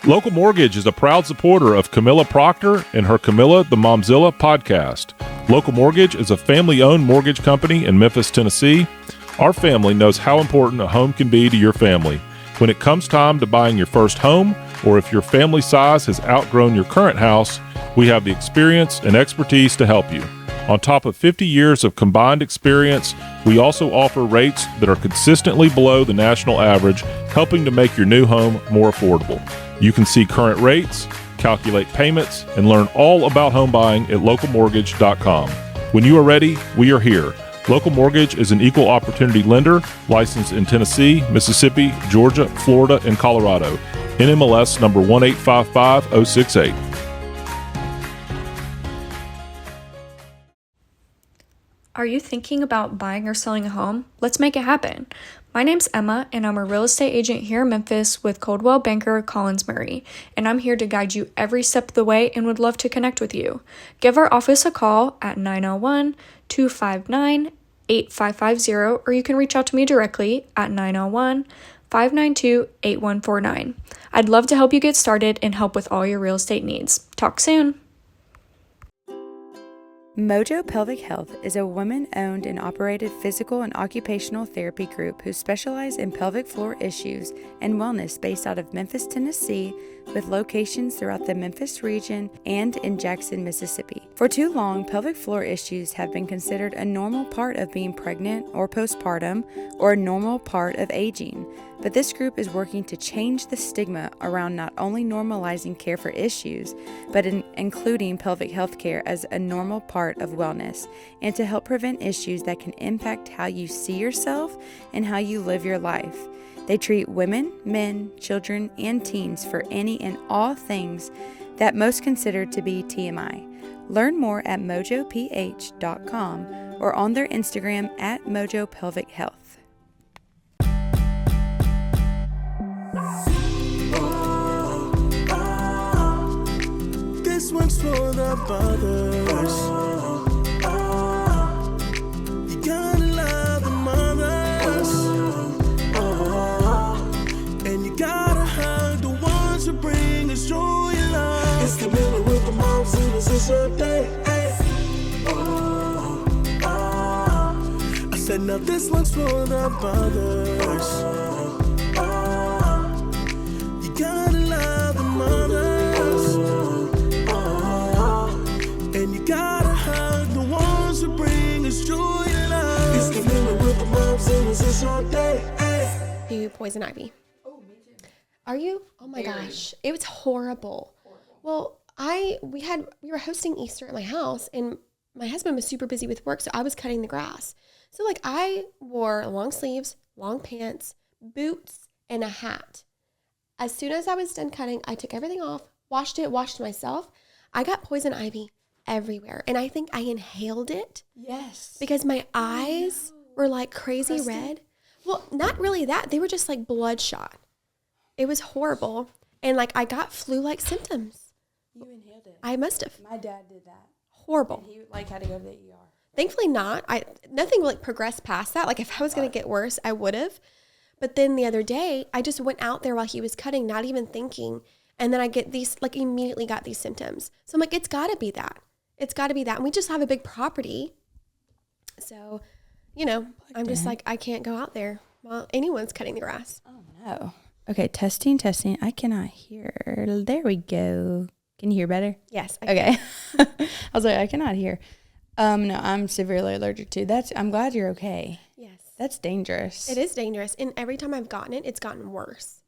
Local Mortgage is a proud supporter of Camilla Proctor and her Camilla the Momzilla podcast. Local Mortgage is a family-owned mortgage company in Memphis, Tennessee. Our family knows how important a home can be to your family. When it comes time to buying your first home, or if your family size has outgrown your current house, we have the experience and expertise to help you. On top of 50 years of combined experience, we also offer rates that are consistently below the national average, helping to make your new home more affordable. You can see current rates, calculate payments, and learn all about home buying at localmortgage.com. When you are ready, we are here. Local Mortgage is an equal opportunity lender licensed in Tennessee, Mississippi, Georgia, Florida, and Colorado. NMLS number 1855068. Are you thinking about buying or selling a home? Let's make it happen. My name's Emma, and I'm a real estate agent here in Memphis with Coldwell Banker Collins Murray, and I'm here to guide you every step of the way and would love to connect with you. Give our office a call at 901-259-8550, or you can reach out to me directly at 901-592-8149. I'd love to help you get started and help with all your real estate needs. Talk soon. Mojo Pelvic Health is a women-owned and operated physical and occupational therapy group who specialize in pelvic floor issues and wellness based out of Memphis, Tennessee, with locations throughout the Memphis region and in Jackson, Mississippi. For too long, pelvic floor issues have been considered a normal part of being pregnant or postpartum, or a normal part of aging. But this group is working to change the stigma around not only normalizing care for issues, but including pelvic health care as a normal part of wellness, and to help prevent issues that can impact how you see yourself and how you live your life. They treat women, men, children, and teens for any and all things that most consider to be TMI. Learn more at mojoph.com or on their Instagram at Mojo Pelvic Health. This one's for the mothers. You gotta love the mothers. And you gotta hug the ones who bring us joy and love. It's the middle with the moms and it's your day. I said now this one's for the mothers. You gotta love the mothers. And you gotta hug the ones who bring us joy and love. It's the middle with the moms and it's your day. You poison ivy. Oh, me too. Are you? Oh my gosh, it was horrible. Well, we were hosting Easter at my house, and my husband was super busy with work, so I was cutting the grass. So like I wore long sleeves, long pants, boots, and a hat. As soon as I was done cutting, I took everything off, washed myself. I got poison ivy everywhere, and I think I inhaled it. Yes. Because my eyes were like crazy red. Well, not really that. They were just like bloodshot. It was horrible. And like I got flu-like symptoms. You inhaled it. I must have. My dad did that. Horrible. And he like had to go to the ER. Thankfully not. Nothing like progressed past that. Like if I was going to get worse, I would have. But then the other day, I just went out there while he was cutting, not even thinking. And then I get these, like immediately got these symptoms. So I'm like, it's got to be that. It's got to be that. And we just have a big property. So, I'm just like, I can't go out there while anyone's cutting the grass. Oh, no. Okay, testing. I cannot hear. There we go. Can you hear better? Yes. Okay. I was like, I cannot hear. No, I'm severely allergic to. I'm glad you're okay. Yes. That's dangerous. It is dangerous. And every time I've gotten it, it's gotten worse.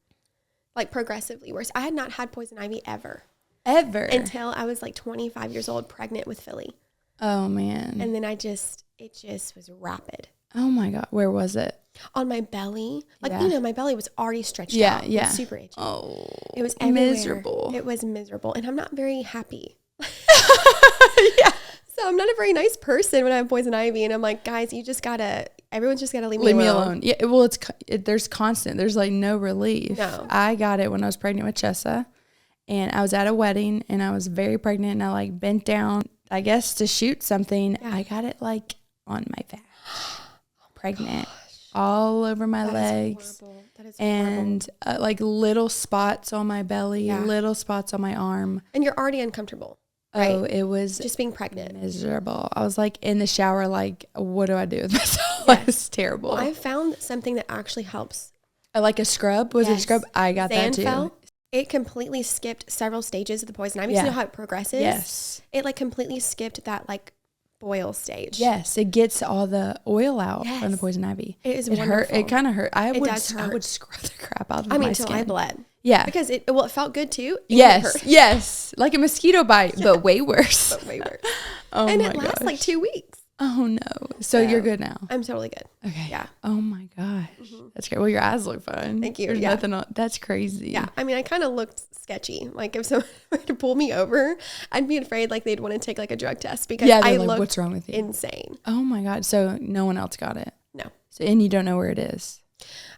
Like progressively worse. I had not had poison ivy ever. Until I was like 25 years old, pregnant with Philly. Oh, man. And then it just was rapid. Oh, my God. Where was it? On my belly. Like, my belly was already stretched out. Yeah. It was super itchy. Oh. It was everywhere. Miserable. It was miserable. And I'm not very happy. Yeah. So I'm not a very nice person when I have poison ivy. And I'm like, guys, everyone's just got to leave me alone. Yeah. Well, there's constant. There's like no relief. No. I got it when I was pregnant with Chessa. And I was at a wedding and I was very pregnant and I like bent down, I guess, to shoot something. Yeah. I got it like on my back. Pregnant. all over my legs. That is and like little spots on my belly, little spots on my arm. And you're already uncomfortable. Right? Oh, it was just being pregnant. Miserable. I was like in the shower, like, what do I do with myself? It was terrible. Well, I found something that actually helps. Like a scrub? Was it a scrub? I got that too. It completely skipped several stages of the poison ivy. You know how it progresses? Yes. It like completely skipped that like boil stage. Yes, it gets all the oil out from the poison ivy. It is wonderful. Hurt. It kind of hurt. I would scrub the crap out of my skin. Until I bled. Yeah. Because it felt good too. Yes. Like a mosquito bite, but way worse. Oh and it lasts like 2 weeks. Oh no. So you're good now. I'm totally good. Okay. Yeah. Oh my gosh. That's great. Well, your eyes look fine. Thank you. There's nothing on. That's crazy. Yeah. I mean, I kind of looked sketchy. Like if someone were to pull me over, I'd be afraid like they'd want to take like a drug test because I looked what's wrong with you? Insane. Oh my God. So no one else got it? No. So, and you don't know where it is?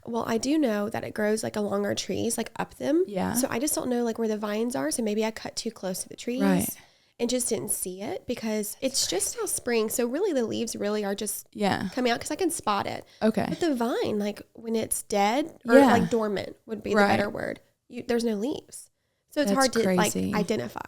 Well, I do know that it grows like along our trees, like up them. Yeah. So I just don't know like where the vines are. So maybe I cut too close to the trees. Right. And just didn't see it because it's just now spring. So really the leaves really are just coming out because I can spot it. Okay. But the vine, like when it's dead or like dormant would be the better word. There's no leaves. So it's hard to like identify.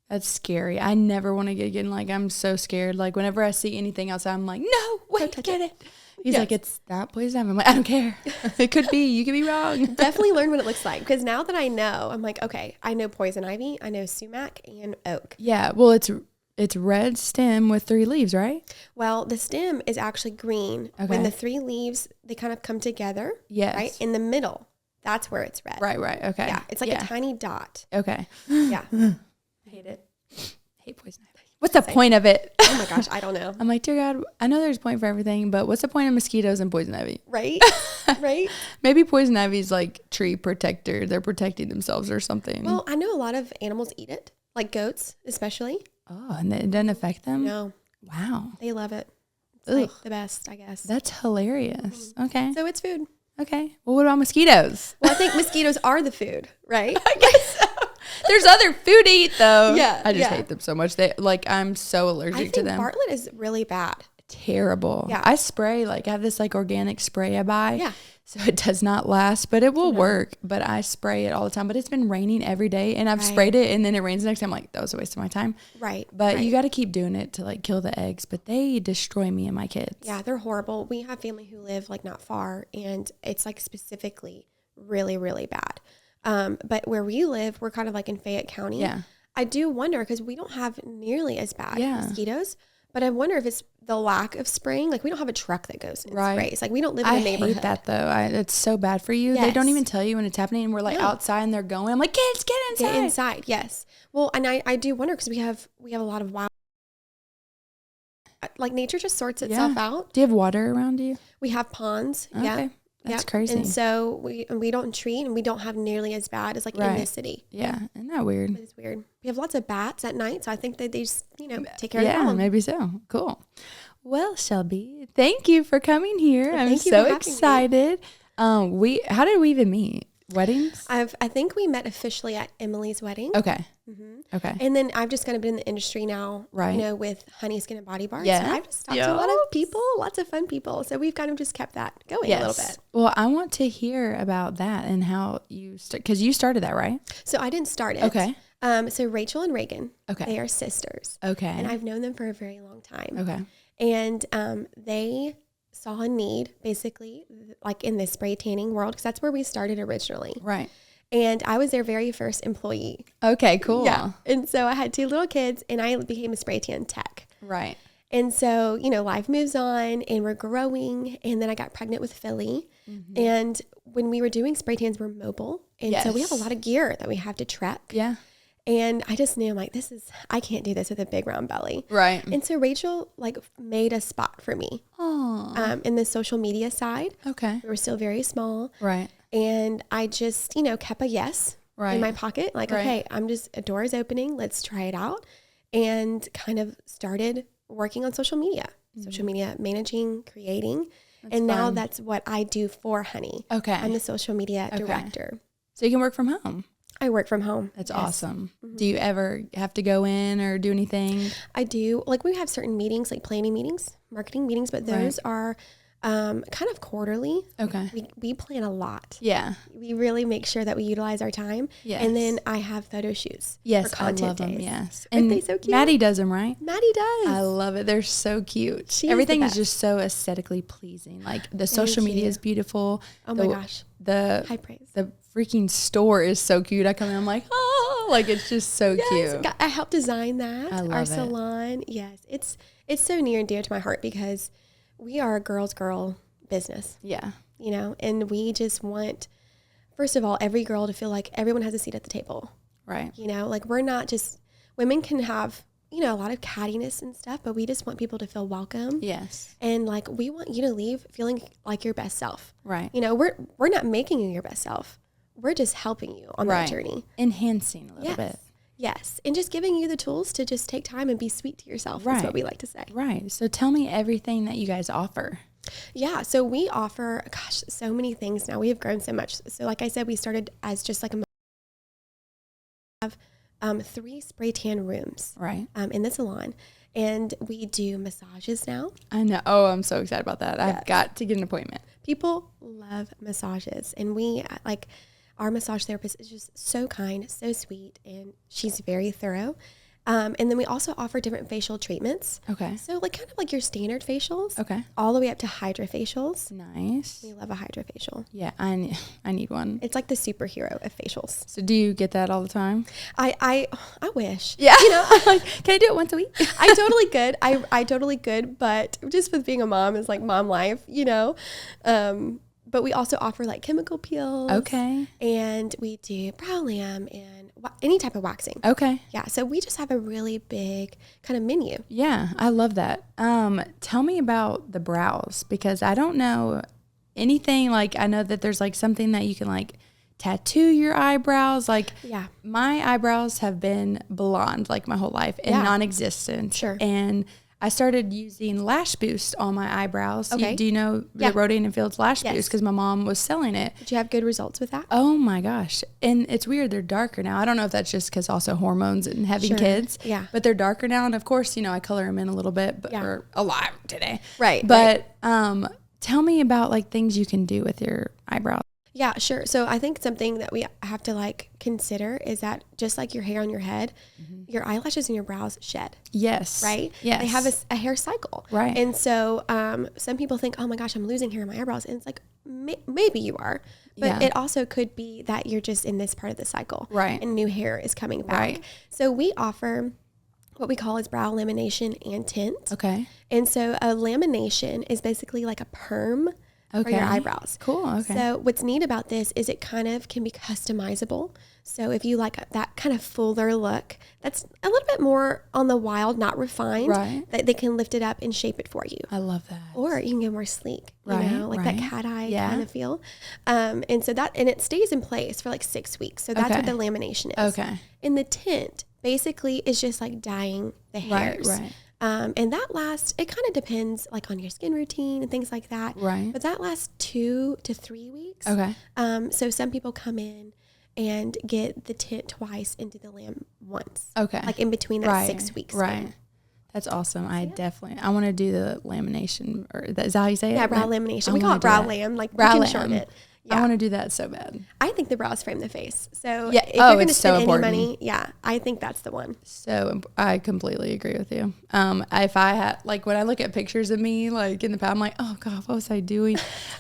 That's scary. I never want to get again. Like I'm so scared. Like whenever I see anything else, I'm like, no, wait, get it. He's like, it's not poison ivy. I'm like, I don't care. It could be. You could be wrong. Definitely learn what it looks like. Because now that I know, I'm like, okay, I know poison ivy. I know sumac and oak. Yeah. Well, it's red stem with 3 leaves, right? Well, the stem is actually green. Okay. When the 3 leaves, they kind of come together. Yes. Right? In the middle, that's where it's red. Right. Okay. Yeah. It's like a tiny dot. Okay. Yeah. Hate it. Hate poison ivy. What's the point of it? Oh my gosh, I don't know. I'm like, dear God, I know there's a point for everything, but what's the point of mosquitoes and poison ivy? Right? Right? Maybe poison ivy is like tree protector. They're protecting themselves or something. Well, I know a lot of animals eat it, like goats especially. Oh, and it doesn't affect them? No. Wow. They love it. It's like the best, I guess. That's hilarious. Mm-hmm. Okay. So it's food. Okay. Well, what about mosquitoes? Well, I think mosquitoes are the food, right? I guess so. There's other food to eat though. Yeah. I just hate them so much. I'm so allergic to them. Bartlett is really bad. Terrible. Yeah. I spray, I have this organic spray I buy. Yeah. So it does not last, but it will work. But I spray it all the time. But it's been raining every day and I've sprayed it and then it rains the next day. I'm like, that was a waste of my time. Right. But you got to keep doing it to kill the eggs. But they destroy me and my kids. Yeah, they're horrible. We have family who live not far and it's specifically really, really bad. But where we live, we're kind of in Fayette County. Yeah. I do wonder because we don't have nearly as bad mosquitoes, but I wonder if it's the lack of spraying. We don't have a truck that goes and sprays. We don't live in a neighborhood. I hate that though. It's so bad for you. Yes. They don't even tell you when it's happening. And we're outside and they're going. I'm like, kids, get inside. Get inside. Yes. Well, and I do wonder because we have a lot of wild. Nature just sorts itself out. Do you have water around you? We have ponds. Okay. Yeah. That's crazy. And so we don't treat and we don't have nearly as bad as in the city. Yeah. Isn't that weird? It's weird. We have lots of bats at night. So I think that they just, take care of them. Yeah, maybe so. Cool. Well, Shelbie, thank you for coming here. Well, I'm so excited. How did we even meet? Weddings? I think we met officially at Emily's wedding. Okay. Mm-hmm. Okay. And then I've just kind of been in the industry now, right? With Honey Skin and Body Bar. Yeah. So I've just talked to a lot of people, lots of fun people. So we've kind of just kept that going a little bit. Well, I want to hear about that and how you because you started that, right? So I didn't start it. Okay. So Rachel and Reagan. Okay. They are sisters. Okay. And I've known them for a very long time. Okay. And they saw a need basically in the spray tanning world because that's where we started originally. Right. And I was their very first employee. Okay, cool. Yeah. And so I had 2 little kids and I became a spray tan tech. Right. And so, life moves on and we're growing. And then I got pregnant with Philly. Mm-hmm. And when we were doing spray tans, we're mobile. And so we have a lot of gear that we have to trek. Yeah. And I just knew I'm like, I can't do this with a big round belly. Right. And so Rachel made a spot for me. In the social media side. Okay. We were still very small. Right. And I just, kept a yes in my pocket. Okay, a door is opening. Let's try it out. And kind of started working on social media, managing, creating. That's and now that's what I do for Honey. Okay. I'm the social media director. So you can work from home. I work from home. That's awesome. Mm-hmm. Do you ever have to go in or do anything? I do. We have certain meetings, planning meetings, marketing meetings, but those are kind of quarterly. Okay. We plan a lot. Yeah. We really make sure that we utilize our time. Yes. And then I have photo shoots. Yes, for content I love them. days. Yes. Aren't And they so cute? Maddie does them, right? Maddie does. I love it. They're so cute. She is Everything the is best. just so aesthetically pleasing. Like the social media you. is beautiful. Oh my gosh. High praise. The freaking store is so cute. I come in, I'm like, oh, like it's just so cute. I helped design that. I love our it. salon. Yes. It's so near and dear to my heart because we are a girl's girl business, Yeah. you know, and we just want, first of all, every girl to feel like everyone has a seat at the table. Right. You know, like we're not just, women can have, you know, a lot of cattiness and stuff, but we just want people to feel welcome. Yes. And like, we want you to leave feeling like your best self. Right. You know, we're not making you your best self. We're just helping you on that journey. Enhancing a little Yes. bit. Yes. And just giving you the tools to just take time and be sweet to yourself. Right. That's what we like to say. Right. So tell me everything that you guys offer. Yeah. So we offer, gosh, so many things now. We have grown so much. So like I said, we started as just like have 3 spray tan rooms Right. in the salon. And we do massages now. I know. Oh, I'm so excited about that. Yes. I've got to get an appointment. People love massages. And we like, our massage therapist is just so kind, so sweet, and she's very thorough. And then we also offer different facial treatments. Okay. So like kind of like your standard facials. Okay. All the way up to hydrofacials. Nice. We love a hydrofacial. Yeah, I need one. It's like the superhero of facials. So do you get that all the time? I wish. Yeah. You know, Can I do it once a week? I totally could. I totally could, but just with being a mom is like mom life, you know. But we also offer like chemical peels. Okay. And we do brow lamb and any type of waxing. Okay. Yeah. So we just have a really big kind of menu. Yeah, I love that. Tell me about the brows because I don't know anything. Like I know that there's like something that you can like tattoo your eyebrows. Like Yeah. my eyebrows have been blonde like my whole life and Yeah. non-existent. Sure. And I started using Lash Boost on my eyebrows. Okay. Do you know Yeah. the Rodan and Fields Lash Yes. Boost? Because my mom was selling it. Did you have good results with that? Oh my gosh. And it's weird. They're darker now. I don't know if that's just because also hormones and having Sure. kids. Yeah. But they're darker now. And of course, you know, I color them in a little bit, but Yeah. or a lot today. Right. But tell me about like things you can do with your eyebrows. Yeah, sure. So I think something that we have to like consider is that just like your hair on your head, your eyelashes and your brows shed, Yes. right? Yes. They have a hair cycle. Right. And so some people think, oh my gosh, I'm losing hair in my eyebrows. And it's like, maybe you are. But Yeah. it also could be that you're just in this part of the cycle. Right. And new hair is coming back. Right. So we offer what we call is brow lamination and tint. Okay. And so a lamination is basically like a perm for your eyebrows. Cool. Okay. So what's neat about this is it kind of can be customizable. So if you like that kind of fuller look, that's a little bit more on the wild, not refined, Right. that they can lift it up and shape it for you. I love that. Or you can get more sleek, you Right, know, like that right. cat eye Yeah. kind of feel. And so and it stays in place for like 6 weeks. So that's what Okay. the lamination is. Okay. And the tint basically is just like dyeing the hairs. Right. And that lasts, it kind of depends like on your skin routine and things like that. Right. But that lasts 2 to 3 weeks. Okay. So some people come in and get the tint twice into the lamb once. Okay. Like in between that 6 weeks. Right. span. That's awesome. I want to do the lamination, or is that how you say it? Yeah, brow Like, lamination. I We call wanna it do brow that. lamb. Like Brow we can lamb. shorten it. I Yeah. want to do that so bad. I think the brows frame the face. So Yeah. if Oh, you're going to it's so spend any important. money, yeah, I think that's the one. So I completely agree with you. If I had, like, when I look at pictures of me, like in the past, I'm like, oh God, what was I doing?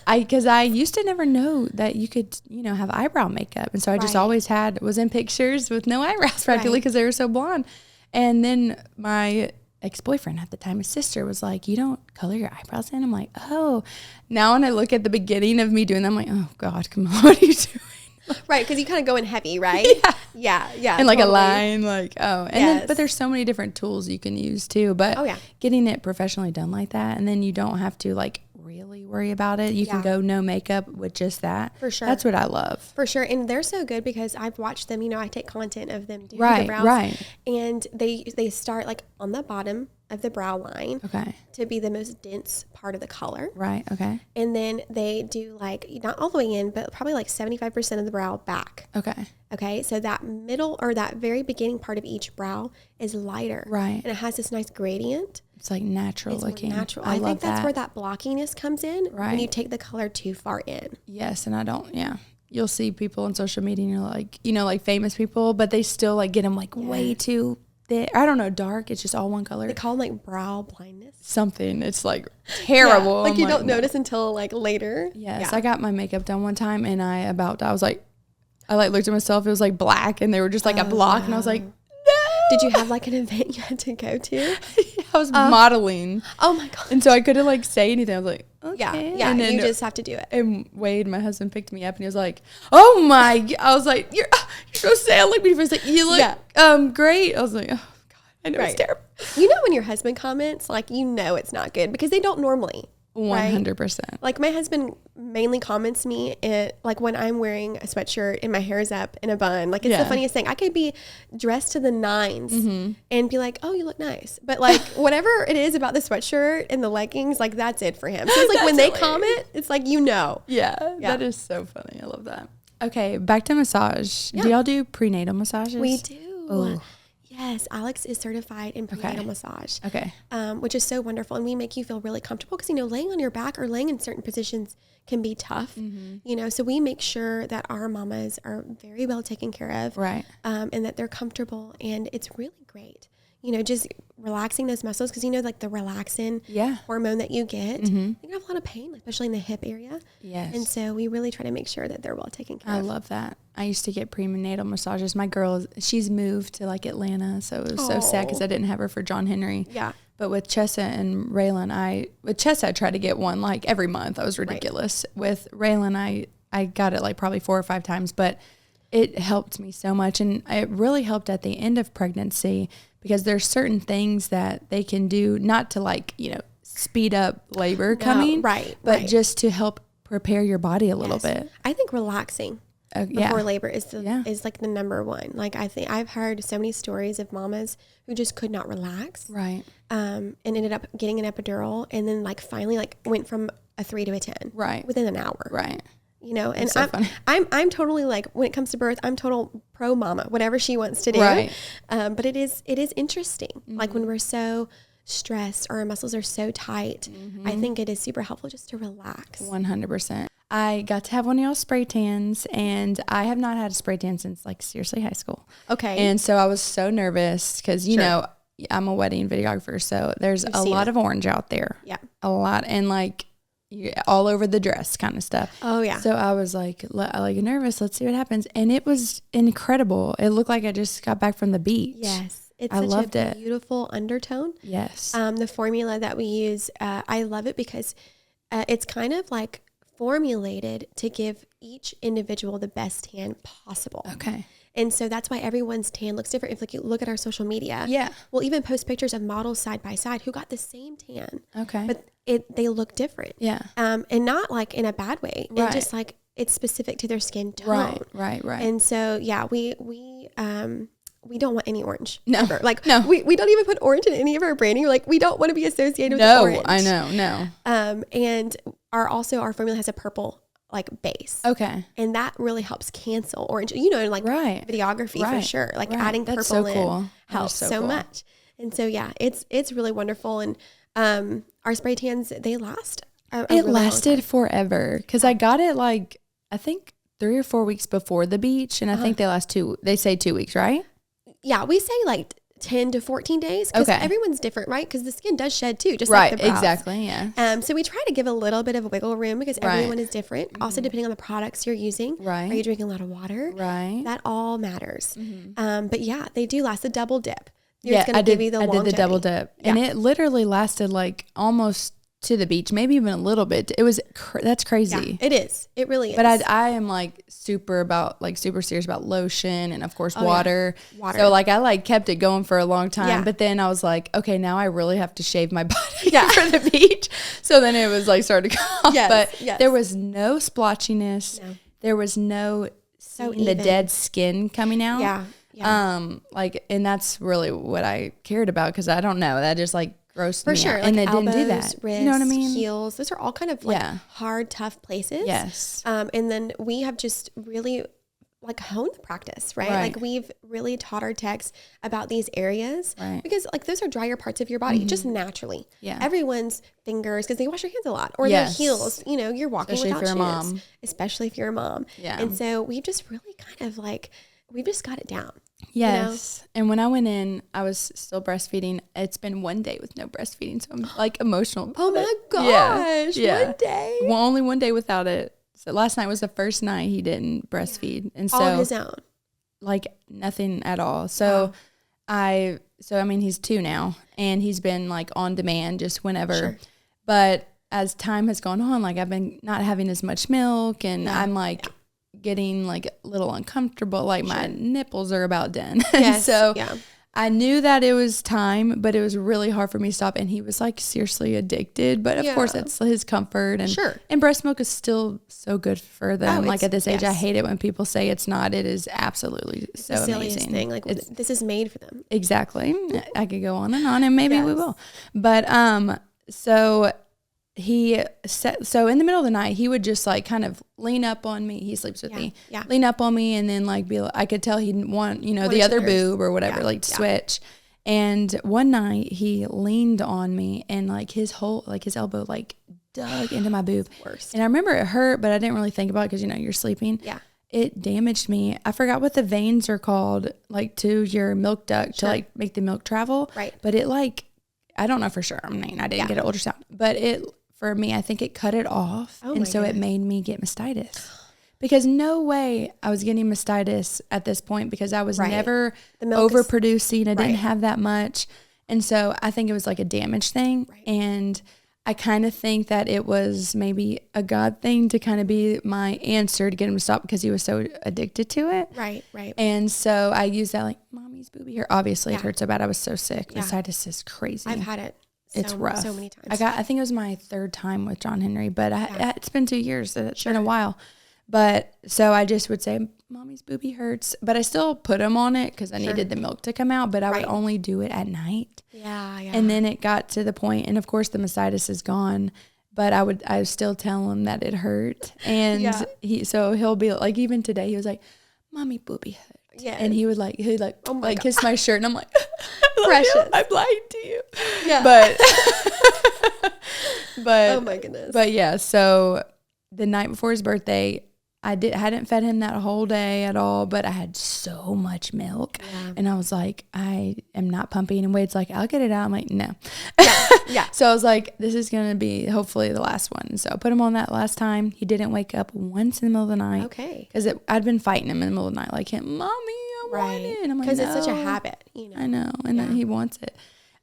Because I used to never know that you could, you know, have eyebrow makeup. And so I just Right. always was in pictures with no eyebrows practically Right. because they were so blonde. And then my ex-boyfriend at the time, his sister was like, you don't color your eyebrows in? I'm like, oh. Now when I look at the beginning of me doing that, I'm like, oh God, come on, what are you doing? Right, because you kind of go in heavy, right? Yeah. And like a totally. line, like, oh. And then, Yes. but there's so many different tools you can use too. But Oh, yeah. getting it professionally done like that, and then you don't have to like really worry about it. You can Yeah. go no makeup with just that. For sure. That's what I love. For sure. And they're so good because I've watched them, you know, I take content of them doing the Right, brows. right. And they start like on the bottom of the brow line to be the most dense part of the color. Right. Okay. And then they do like, not all the way in, but probably like 75% of the brow back. Okay. Okay. So that middle or that very beginning part of each brow is lighter. Right. And it has this nice gradient. It's like natural looking. More natural. I think that's where that blockiness comes in when you take the color too far in. Yes. And I don't, you'll see people on social media and you're like, like famous people, but they still like get them like way too thick. I don't know, dark. It's just all one color. They call them like brow blindness. Something. It's like terrible. Like you don't notice until like later. Yes. I got my makeup done one time and I was like, I like looked at myself. It was like black and they were just like a block. And I was like, no. Did you have like an event you had to go to? I was modeling. Oh my God. And so I couldn't like say anything. I was like, okay. Yeah. And you just have to do it. And Wade, my husband, picked me up and he was like, oh my, I was like, you're supposed to say, I looked at me first, like, you look great. I was like, oh God, I know it's terrible. You know, when your husband comments, like, it's not good because they don't normally. 100%. Like my husband mainly comments me like when I'm wearing a sweatshirt and my hair is up in a bun. Like it's the funniest thing. I could be dressed to the nines and be like, oh, you look nice. But like whatever it is about the sweatshirt and the leggings, like that's it for him. So it's like when they comment, it's like, Yeah. That is so funny. I love that. Okay. Back to massage. Yeah. Do y'all do prenatal massages? We do. Oh. Yes, Alex is certified in prenatal massage. Okay. Which is so wonderful. And we make you feel really comfortable because, laying on your back or laying in certain positions can be tough, so we make sure that our mamas are very well taken care of. Right. And that they're comfortable. And it's really great, just relaxing those muscles because, like the relaxin hormone that you get, you have a lot of pain, especially in the hip area. Yes. And so we really try to make sure that they're well taken care of. I love that. I used to get prenatal massages. My girl, she's moved to like Atlanta, so it was so sad because I didn't have her for John Henry. Yeah. But with Chessa and Raylan, with Chessa, I tried to get one like every month. I was ridiculous. Right. With Raylan, I got it like probably 4 or 5 times, but it helped me so much. And it really helped at the end of pregnancy because there's certain things that they can do, not to like, speed up labor coming, but just to help prepare your body a little bit. I think relaxing before labor is like the number one. Like I think I've heard so many stories of mamas who just could not relax. Right. And ended up getting an epidural and then like finally like went from a 3 to a 10. Right. Within an hour. Right. And so I'm totally like, when it comes to birth, I'm total pro mama, whatever she wants to do. Right. But it is interesting. Like when we're so stressed or our muscles are so tight, I think it is super helpful just to relax. 100%. I got to have one of y'all spray tans and I have not had a spray tan since like seriously high school. Okay. And so I was so nervous because, I'm a wedding videographer. So there's a lot of orange out there. Yeah. A lot. And like all over the dress kind of stuff. Oh yeah. So I was like nervous. Let's see what happens. And it was incredible. It looked like I just got back from the beach. Yes. I loved it. Beautiful undertone. Yes. The formula that we use, I love it because it's kind of like formulated to give each individual the best tan possible. Okay. And so that's why everyone's tan looks different. If like you look at our social media, we'll even post pictures of models side by side who got the same tan. Okay. But they look different. Yeah. And not like in a bad way. Right. And just like it's specific to their skin tone. Right. And so we don't want any orange. No. Ever. Like no. We don't even put orange in any of our branding. Like we don't want to be associated with orange. I know. No. And our formula has a purple like base. Okay. And that really helps cancel orange. Videography for sure. Like adding That's purple so cool. helps so cool. much. And so it's really wonderful. And our spray tans, they last. It lasted forever because I got it like I think 3 or 4 weeks before the beach, and I think they say 2 weeks, right? Yeah, we say like 10 to 14 days because everyone's different, right? Because the skin does shed too, just like the brows. Exactly, yeah. So we try to give a little bit of wiggle room because everyone is different. Also, depending on the products you're using. Right. Are you drinking a lot of water? Right. That all matters. But yeah, they do last a double dip. I did the double dip. And it literally lasted like almost to the beach, maybe even a little bit. It was that's crazy. Yeah, it is. It really is. But I am like super serious about lotion and of course water. So like I kept it going for a long time, but then I was like, okay, now I really have to shave my body for the beach. So then it was like started to come off. But there was no splotchiness. No. There was no the dead skin coming out. Yeah. And that's really what I cared about because I don't know, that just like grossed For me sure. out. Like And it elbows, didn't do that. wrists, You know what I mean? heels. Those are all kind of like hard, tough places. Yes. And then we have just really like honed the practice, right? Like we've really taught our techs about these areas because like those are drier parts of your body just naturally. Yeah. Everyone's fingers, because they wash their hands a lot, or their heels, you know, you're walking Especially without if you're a shoes, mom. especially if you're a mom. Yeah. And so we've just really kind of like, we've just got it down. Yes. You know? And when I went in, I was still breastfeeding. It's been one day with no breastfeeding. So I'm like emotional. Oh my gosh. Yeah. One day. Well, only one day without it. So last night was the first night he didn't breastfeed. And so all on his own. Like nothing at all. So I mean, he's 2 now and he's been like on demand just whenever. Sure. But as time has gone on, like I've been not having as much milk and I'm like getting like a little uncomfortable. Like my nipples are about done. Yes. So I knew that it was time, but it was really hard for me to stop. And he was like seriously addicted. But of course, that's his comfort. And and breast milk is still so good for them. Like at this age, I hate it when people say it's not. It is absolutely so the silliest amazing. Thing. Like this is made for them. Exactly. I could go on, and maybe we will. But so in the middle of the night, he would just like kind of lean up on me. He sleeps with me. Yeah. Lean up on me and then like I could tell he'd want, the other boob or whatever, like to switch. And one night he leaned on me and like his elbow like dug into my boob. And I remember it hurt, but I didn't really think about it because, you're sleeping. Yeah. It damaged me. I forgot what the veins are called, like to your milk duct to like make the milk travel. Right. But it like, I don't know for sure. I mean, I didn't get an ultrasound, but for me, I think it cut it off. And so it made me get mastitis. Because no way I was getting mastitis at this point because I was never overproducing. I didn't have that much. And so I think it was like a damage thing. Right. And I kind of think that it was maybe a God thing to kind of be my answer to get him to stop because he was so addicted to it. Right, right. And so I used that like, mommy's booby here. Obviously, it hurt so bad. I was so sick. Mastitis is crazy. I've had it. It's rough. So many times. I think it was my 3rd time with John Henry, but it's been 2 years. So it's been a while. But so I just would say, mommy's booby hurts. But I still put him on it because I needed the milk to come out. But I would only do it at night. Yeah, yeah. And then it got to the point, and of course the mastitis is gone. But I would still tell him that it hurt. And he'll be like, even today, he was like, mommy booby hurt. Yeah. And he'd kiss my shirt, and I'm like, precious. I'm lying to you. Yeah. But oh my goodness. But yeah, so the night before his birthday, hadn't fed him that whole day at all, but I had so much milk. Yeah. And I was like, I am not pumping. And Wade's like, I'll get it out. I'm like, no. Yeah. So I was like, this is going to be hopefully the last one. So I put him on that last time. He didn't wake up once in the middle of the night. Okay. Because I'd been fighting him in the middle of the night, like, Mommy, I want it. And I'm like, because it's such a habit, I know. And he wants it.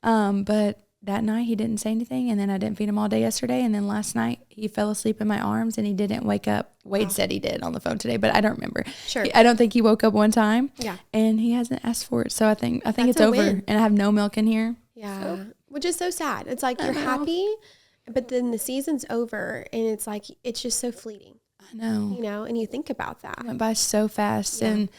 But that night he didn't say anything, and then I didn't feed him all day yesterday, and then last night he fell asleep in my arms and he didn't wake up. Wade said he did on the phone today, but I don't remember. Sure. I don't think he woke up one time. Yeah. And he hasn't asked for it, so I think it's over. Win. And I have no milk in here. Yeah. So. Which is so sad. It's like you're happy, but then the season's over and it's like it's just so fleeting. I know. And you think about that. It went by so fast and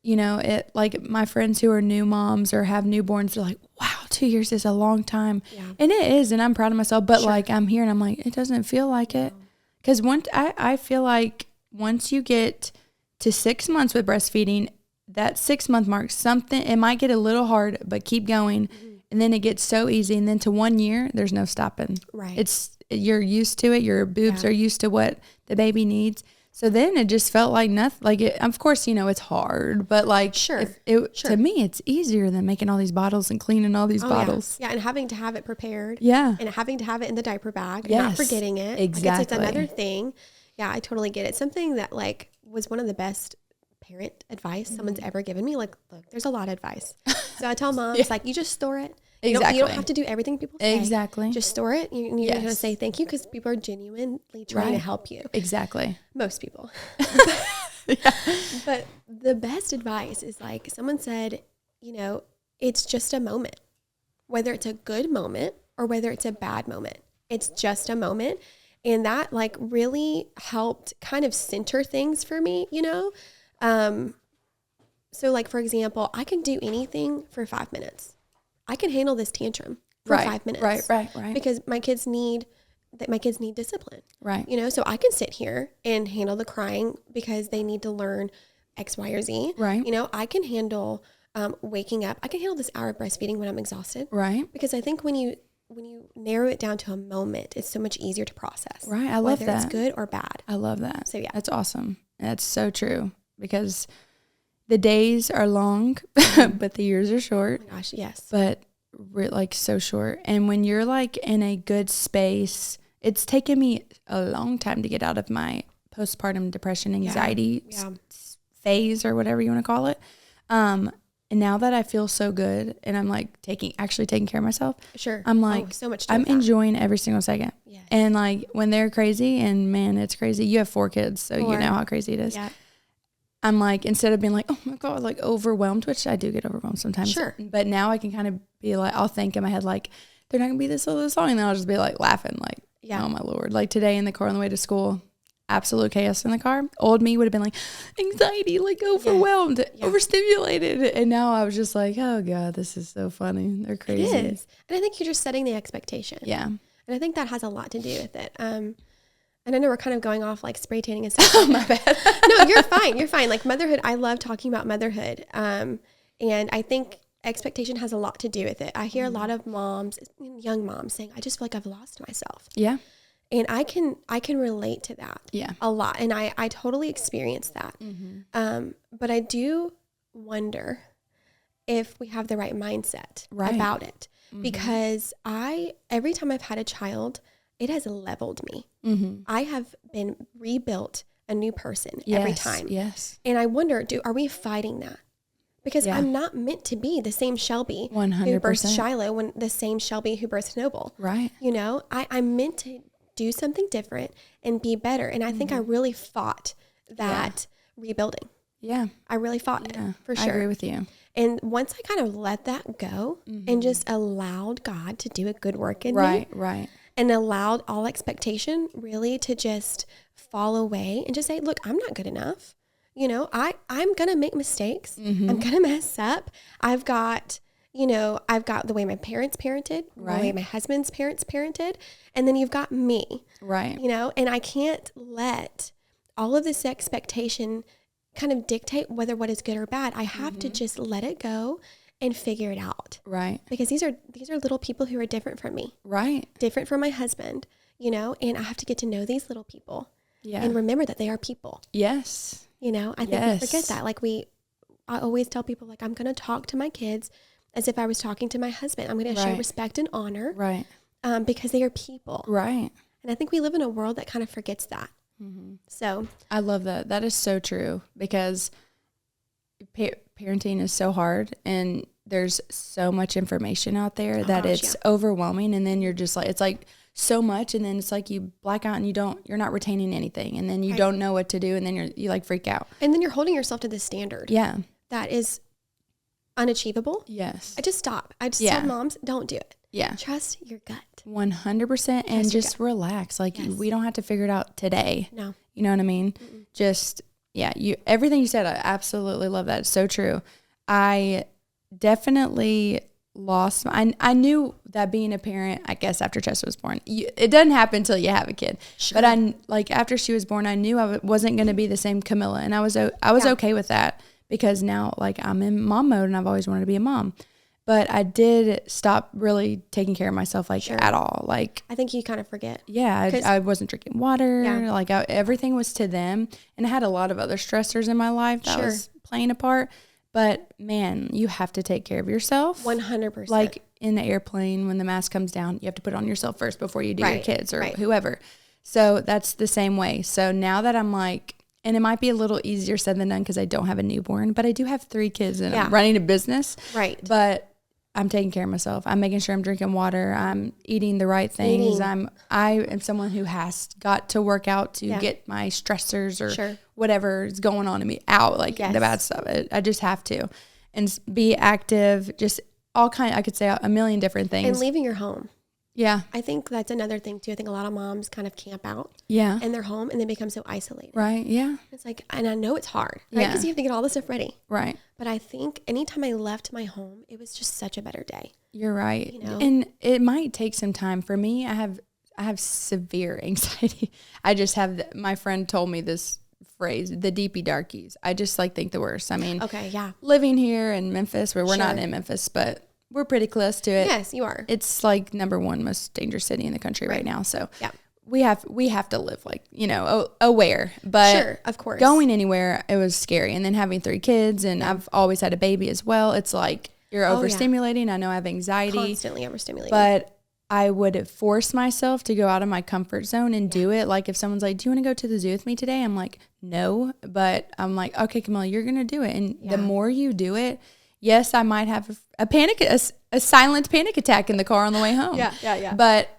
it like my friends who are new moms or have newborns are like, wow, 2 years is a long time. Yeah. And it is. And I'm proud of myself. But like I'm here and I'm like, it doesn't feel like it. Because I feel like once you get to 6 months with breastfeeding, that 6 month mark, it might get a little hard, but keep going. Mm-hmm. And then it gets so easy. And then to 1 year, there's no stopping. Right. You're used to it. Your boobs are used to what the baby needs. So then it just felt like nothing. Like of course, it's hard, but like to me, it's easier than making all these bottles and cleaning all these bottles. Yeah, and having to have it prepared. Yeah, and having to have it in the diaper bag. And not forgetting it. Exactly, it's another thing. Yeah, I totally get it. Something that like was one of the best parent advice someone's ever given me. Like, look, there's a lot of advice. So I tell moms like, you just store it. You don't have to do everything people say. Exactly. Just store it. You're going to say thank you because people are genuinely trying to help you. Exactly. Most people. But the best advice is like someone said, it's just a moment. Whether it's a good moment or whether it's a bad moment. It's just a moment. And that like really helped kind of center things for me, So like, for example, I can do anything for 5 minutes. I can handle this tantrum. for 5 minutes. Right. Because my kids need discipline. Right. You know, so I can sit here and handle the crying because they need to learn X, Y, or Z. Right. You know, I can handle waking up. I can handle this hour of breastfeeding when I'm exhausted. Right. Because I think when you narrow it down to a moment, it's so much easier to process. Right. I love whether that. it's good or bad. I love that. So yeah. That's awesome. That's so true, because the days are long, but the years are short. Oh my gosh, yes. But we're like so short. And when you're like in a good space, it's taken me a long time to get out of my postpartum depression, anxiety phase, or whatever you want to call it. And now that I feel so good and I'm like actually taking care of myself, Sure. I'm like, so much. I'm enjoying every single second. Yes. And like when they're crazy, and man, it's crazy. You have 4 kids, so you know how crazy it is. Yeah. I'm like, instead of being like, oh my God, like overwhelmed, which I do get overwhelmed sometimes. Sure. But now I can kind of be like, I'll think in my head, like, they're not gonna be this long. And then I'll just be like laughing, like, oh my Lord. Like today in the car on the way to school, absolute chaos in the car. Old me would have been like anxiety, like overwhelmed, overstimulated. And now I was just like, oh God, this is so funny. They're crazy. It is. And I think you're just setting the expectation. Yeah. And I think that has a lot to do with it. And I know we're kind of going off like spray tanning and stuff. Oh, my bad. No, you're fine. You're fine. Like motherhood, I love talking about motherhood. And I think expectation has a lot to do with it. I hear a lot of moms, young moms, saying, I just feel like I've lost myself. Yeah. And I can relate to that a lot. And I totally experience that. Mm-hmm. But I do wonder if we have the right mindset about it. Mm-hmm. Because every time I've had a child, it has leveled me. Mm-hmm. I have been rebuilt a new person every time. Yes. And I wonder, are we fighting that? Because I'm not meant to be the same Shelbie 100%. who birthed Shiloh when the same Shelbie who birthed Noble. Right. You know, I'm meant to do something different and be better. And I think I really fought that rebuilding. Yeah. I really fought it, for sure. I agree with you. And once I kind of let that go and just allowed God to do a good work in me. Right. And allowed all expectation really to just fall away and just say, look, I'm not good enough. You know, I'm going to make mistakes. Mm-hmm. I'm going to mess up. I've got the way my parents parented, the way my husband's parents parented, and then you've got me. Right. You know, and I can't let all of this expectation kind of dictate whether what is good or bad. I have to just let it go and figure it out. Right. Because these are little people who are different from me. Right. Different from my husband, you know, and I have to get to know these little people. Yeah. And remember that they are people. Yes. You know, I think we forget that. Like I always tell people, like, I'm going to talk to my kids as if I was talking to my husband. I'm going to show respect and honor. Right. Because they are people. Right. And I think we live in a world that kind of forgets that. Mm-hmm. So I love that. That is so true, because parenting is so hard and there's so much information out there that it's overwhelming. And then you're just like, it's like so much. And then it's like you black out and you're not retaining anything. And then you don't know what to do. And then you like freak out. And then you're holding yourself to this standard. Yeah. That is unachievable. Yes. I just stop. I just tell moms, don't do it. Yeah. Trust your gut. 100%. And just relax. Like we don't have to figure it out today. No. You know what I mean? Mm-mm. Just, everything you said, I absolutely love that. It's so true. I definitely lost, I knew that being a parent, I guess after Chester was born, it doesn't happen until you have a kid. Sure. But after she was born, I knew I wasn't going to be the same Camilla. And I was okay with that, because now like I'm in mom mode and I've always wanted to be a mom. But I did stop really taking care of myself at all. Like I think you kind of forget. Yeah, I wasn't drinking water. Yeah. Like everything was to them, and I had a lot of other stressors in my life that was playing a part. But man, you have to take care of yourself. 100%. Like in the airplane, when the mask comes down, you have to put it on yourself first before you do your kids or whoever. So that's the same way. So now that I'm like, and it might be a little easier said than done because I don't have a newborn, but I do have 3 kids and I'm running a business. Right. But I'm taking care of myself. I'm making sure I'm drinking water. I'm eating the right things. I am someone who has got to work out to get my stressors or whatever is going on in me out, like the bad stuff. I just have to. And be active, just all kind. I could say a million different things. And leaving your home. Yeah. I think that's another thing too. I think a lot of moms kind of camp out in their home and they become so isolated. Right. Yeah. It's like, and I know it's hard, right? Because you have to get all this stuff ready. Right. But I think anytime I left my home, it was just such a better day. You're right. You know? And it might take some time. For me, I have severe anxiety. I just have, my friend told me this phrase, the deepy darkies. I just like think the worst. I mean, Okay, yeah. living here in Memphis, where we're Sure. not in Memphis, but we're pretty close to it. Yes, you are. It's like number one most dangerous city in the country right now. So Yeah. we have to live like, you know, aware. But Sure, of course. going anywhere, it was scary. And then having 3 kids, and I've always had a baby as well. It's like you're overstimulating. I know I have anxiety. Constantly overstimulating. But I would force myself to go out of my comfort zone and do it. Like if someone's like, do you want to go to the zoo with me today? I'm like, no. But I'm like, okay, Camilla, you're going to do it. And the more you do it, yes, I might have a silent panic attack in the car on the way home. Yeah. But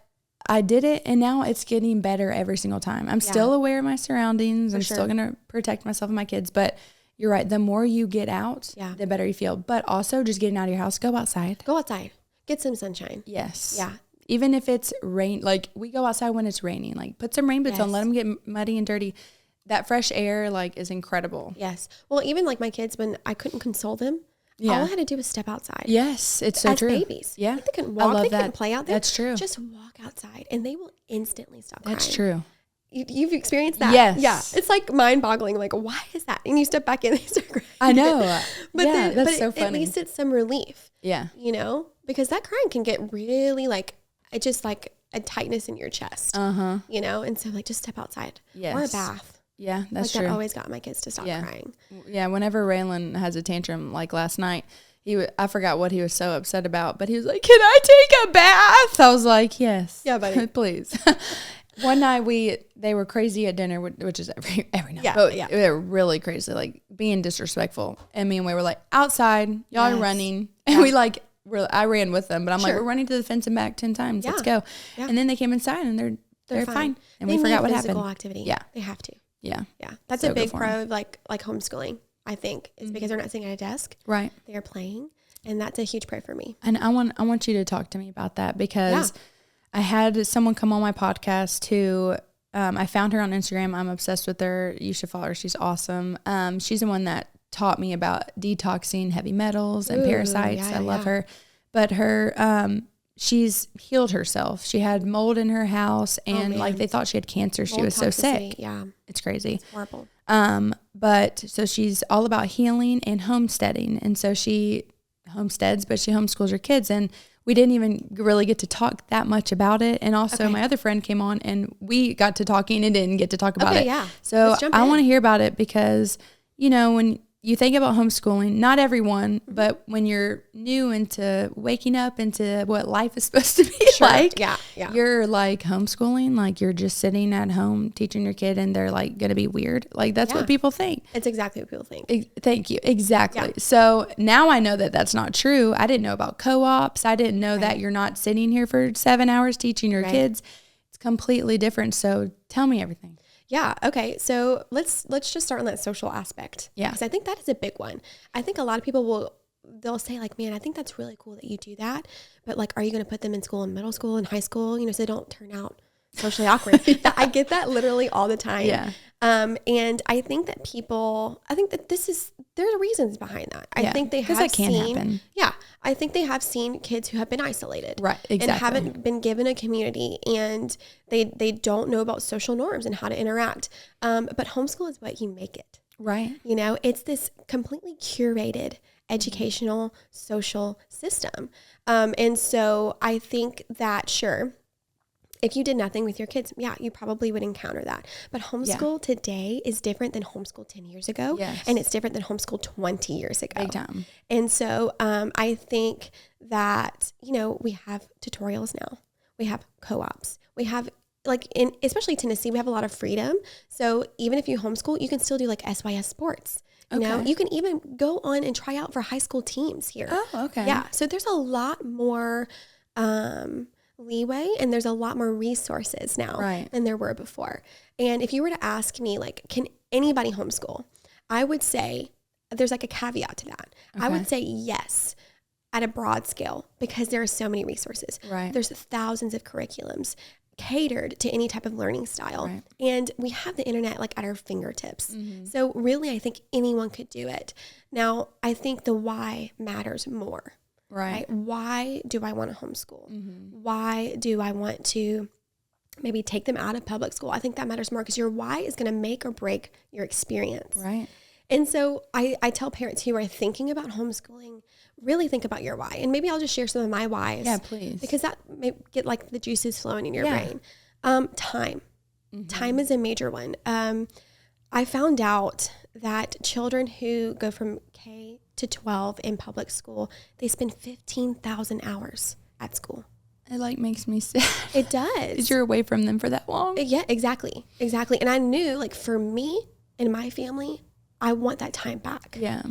I did it, and now it's getting better every single time. I'm still aware of my surroundings. I'm still going to protect myself and my kids. But you're right. The more you get out, the better you feel. But also just getting out of your house, go outside. Go outside. Get some sunshine. Yes. Yeah. Even if it's rain, like we go outside when it's raining, like put some rain boots on, let them get muddy and dirty. That fresh air like is incredible. Yes. Well, even like my kids, when I couldn't console them, all I had to do was step outside. Yes, it's so As true. babies. Yeah. Like they couldn't walk, they couldn't play out there. That's true. Just walk outside and they will instantly stop crying. That's true. You've experienced that? Yes. Yeah. It's like mind-boggling. Like, why is that? And you step back in and they start crying. I know. But that's so funny. At least it's some relief. Yeah. You know? Because that crying can get really like, it just like a tightness in your chest. Uh-huh. You know? And so like just step outside. Yes. Or a bath. Yeah, that's like true. that always got my kids to stop crying. Yeah, whenever Raylan has a tantrum, like last night, I forgot what he was so upset about, but he was like, "Can I take a bath?" I was like, "Yes, Yeah, buddy, please." One night they were crazy at dinner, which is every night. Yeah, but yeah. They were really crazy, like being disrespectful. And me and we were like, outside, y'all are running, and I ran with them, but I'm like, we're running to the fence and back 10 times. Let's go. Yeah. And then they came inside and they're fine. And we forgot what happened. Physical activity. Yeah, they have to. Yeah, That's a big pro of like homeschooling. I think is because they're not sitting at a desk. Right. They are playing, and that's a huge pro for me. And I want you to talk to me about that because I had someone come on my podcast who I found her on Instagram. I'm obsessed with her. You should follow her. She's awesome. She's the one that taught me about detoxing heavy metals and parasites. I love her. But her she's healed herself. She had mold in her house and like they thought she had cancer. She was so sick. Yeah. It's crazy. It's horrible. But so she's all about healing and homesteading. And so she homesteads, but she homeschools her kids. And we didn't even really get to talk that much about it. And also my other friend came on and we got to talking and didn't get to talk about it. Yeah. So I want to hear about it because, you know, when you think about homeschooling, not everyone, but when you're new into waking up into what life is supposed to be like, you're like homeschooling, like you're just sitting at home teaching your kid and they're like going to be weird. Like that's what people think. It's exactly what people think. Thank you. Exactly. Yeah. So now I know that that's not true. I didn't know about co-ops. I didn't know that you're not sitting here for 7 hours teaching your kids. It's completely different. So tell me everything. Yeah. Okay. So let's just start on that social aspect. Yeah. Because I think that is a big one. I think a lot of people they'll say like, man, I think that's really cool that you do that. But like, are you going to put them in school in middle school and high school, you know, so they don't turn out socially awkward? I get that literally all the time. Yeah. And I think that there are reasons behind that. I think they have seen, I think they have seen kids who have been isolated. Right. Exactly. And haven't been given a community and they don't know about social norms and how to interact. But homeschool is what you make it. Right. You know, it's this completely curated educational social system. And so I think that if you did nothing with your kids, you probably would encounter that. But homeschool today is different than homeschool 10 years ago. Yes. And it's different than homeschool 20 years ago. Big time. And so I think that, you know, we have tutorials now. We have co-ops. We have especially Tennessee, we have a lot of freedom. So even if you homeschool, you can still do like SYS sports. You know, you can even go on and try out for high school teams here. Oh, okay. Yeah. So there's a lot more leeway and there's a lot more resources now than there were before. And if you were to ask me, like, can anybody homeschool? I would say there's like a caveat to that. Okay. I would say yes at a broad scale because there are so many resources. Right. There's thousands of curriculums catered to any type of learning style. Right. And we have the internet like at our fingertips. Mm-hmm. So really, I think anyone could do it. Now, I think the why matters more. right? Why do I want to homeschool? Why do I want to maybe take them out of public school? I think that matters more because your why is going to make or break your experience. Right. And so I tell parents who are thinking about homeschooling, really think about your why. And maybe I'll just share some of my whys. Yeah, please. Because that may get like the juices flowing in your brain. Time. Time is a major one. I found out that children who go from K to 12 in public school, they spend 15,000 hours at school. It like makes me sad. It does. Because you're away from them for that long. Yeah, exactly. And I knew, like, for me and my family, I want that time back. Yeah.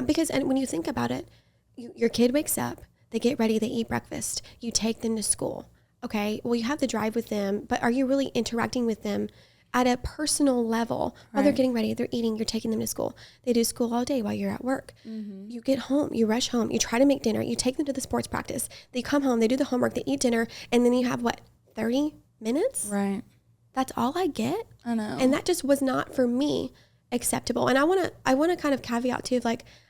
Because when you think about it, your kid wakes up, they get ready, they eat breakfast, you take them to school. Okay, well, you have to drive with them, but are you really interacting with them at a personal level? While they're getting ready, they're eating, you're taking them to school. They do school all day while you're at work. You get home, you rush home, you try to make dinner, you take them to the sports practice. They come home, they do the homework, they eat dinner, and then you have, 30 minutes? Right. That's all I get? I know. And that just was not, for me, acceptable. And I want to kind of caveat too,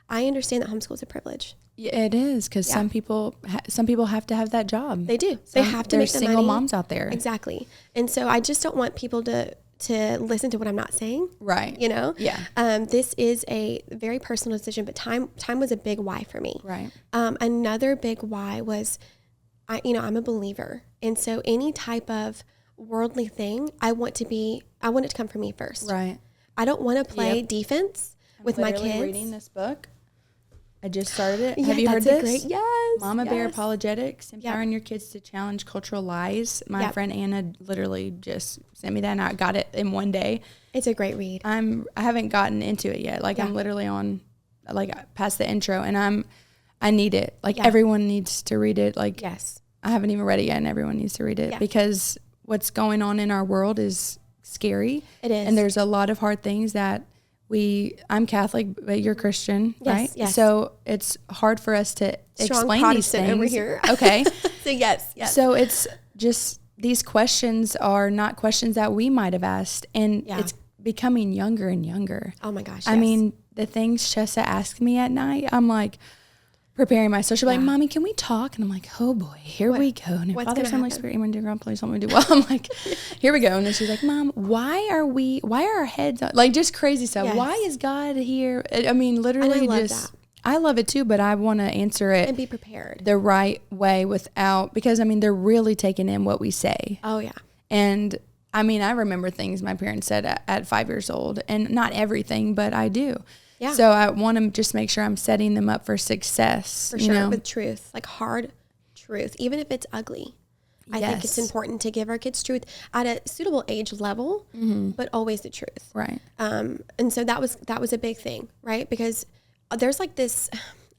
I understand that homeschool is a privilege. Yeah, it is, because some people have to have that job. They do. They have to make the money. There's single moms out there. Exactly. And so I just don't want people to listen to what I'm not saying. Right. You know? Yeah. This is a very personal decision, but time was a big why for me. Right. Another big why was, I'm a believer. And so any type of worldly thing, I want it to come from me first. Right. I don't want to play defense with my kids. Reading this book. I just started it. Yeah, Have you heard this? Yes. Mama Bear yes. Apologetics, empowering your kids to challenge cultural lies. My friend Anna literally just sent me that, and I got it in one day. It's a great read. I haven't gotten into it yet. I'm literally on, past the intro, and I need it. Everyone needs to read it. Yes. I haven't even read it yet, and everyone needs to read it because what's going on in our world is scary. It is. And there's a lot of hard things that I'm Catholic, but you're Christian, right? Yes. So it's hard for us to explain Protestant these things. over here. Okay. So yes. So it's just, these questions are not questions that we might have asked, and it's becoming younger and younger. Oh my gosh. I mean, the things Chessa asks me at night, I'm like preparing myself. She'll be like, Mommy, can we talk? And I'm like, oh boy, here we go. And Father, Son, Holy Spirit, Amen, dear God, please help me do well. I'm like, here we go. And then she's like, Mom, why are our heads on? Just crazy stuff. Yes. Why is God here? I mean, literally, and I love that. I love it too, but I want to answer it and be prepared the right way because they're really taking in what we say. Oh yeah. And I mean, I remember things my parents said at 5 years old, and not everything, but I do. Yeah. So I want to just make sure I'm setting them up for success. For sure, with truth, hard truth, even if it's ugly. I think it's important to give our kids truth at a suitable age level, but always the truth. Right. And so that was a big thing, right? Because there's this,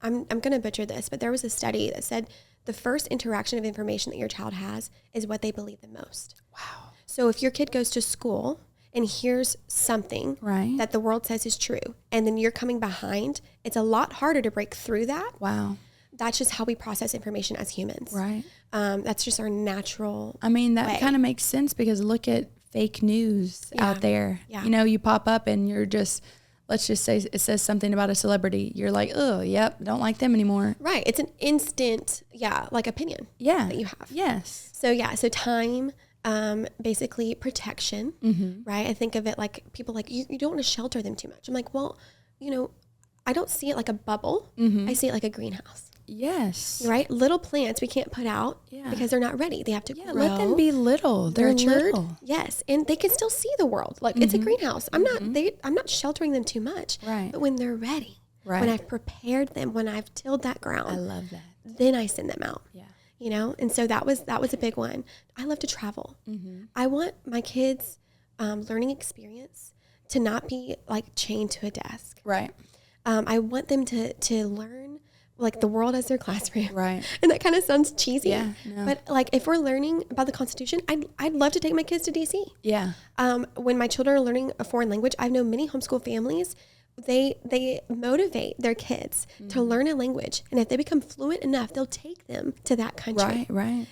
I'm going to butcher this, but there was a study that said the first interaction of information that your child has is what they believe the most. Wow. So if your kid goes to school and hears something that the world says is true, and then you're coming behind, it's a lot harder to break through that. Wow. That's just how we process information as humans. Right. That's just our natural that kind of makes sense, because look at fake news out there. Yeah. You pop up and you're just, let's just say it says something about a celebrity. You're like, oh, yep, don't like them anymore. Right. It's an instant, opinion that you have. Yes. So time, basically protection, right? I think of it like people you don't want to shelter them too much. I'm like, well, I don't see it like a bubble. I see it like a greenhouse. Yes. Right? Little plants we can't put out because they're not ready. They have to grow. Let them be little. They're little. Yes. And they can still see the world. It's a greenhouse. I'm not sheltering them too much. Right. But when they're ready, when I've prepared them, when I've tilled that ground, I love that. Then I send them out. Yeah. And so that was a big one. I love to travel. I want my kids' learning experience to not be chained to a desk. Right. I want them to learn the world as their classroom. Right. And that kind of sounds cheesy. Yeah. No. But if we're learning about the Constitution, I'd love to take my kids to DC. Yeah. When my children are learning a foreign language, I know many homeschool families, they motivate their kids to learn a language. And if they become fluent enough, they'll take them to that country. Right.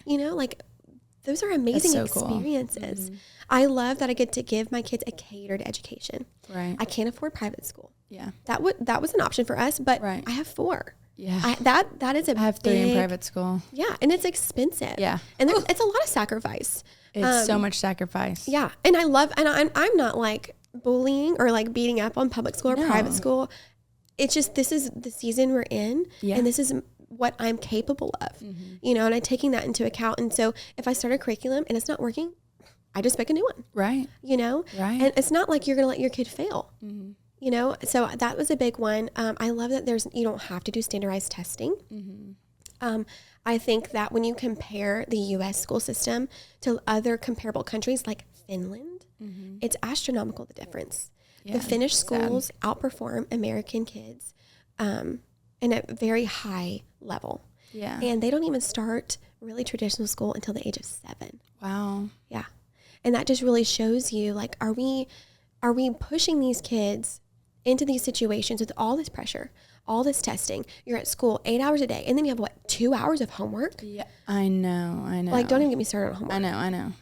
Those are amazing so experiences. Cool. I love that I get to give my kids a catered education. Right. I can't afford private school. Yeah. That was an option for us, but Right. I have 4. Yeah. That is a I have 3 in private school. Yeah. And it's expensive. Yeah. And it's a lot of sacrifice. It's so much sacrifice. Yeah. And I'm not like bullying or like beating up on public school or private school. It's just, this is the season we're in, and this is what I'm capable of, you know, and I'm taking that into account. And so if I start a curriculum and it's not working, I just make a new one. Right. You know? Right. And it's not like you're going to let your kid fail, you know? So that was a big one. I love that you don't have to do standardized testing. I think that when you compare the U.S. school system to other comparable countries like Finland, it's astronomical, the difference. Yeah, the Finnish schools outperform American kids in a very high level. Yeah. And they don't even start really traditional school until the age of 7. Wow. Yeah. And that just really shows you, like, are we pushing these kids into these situations with all this pressure, all this testing? You're at school 8 hours a day, and then you have 2 hours of homework? Yeah, I know. Like, don't even get me started on homework. I know.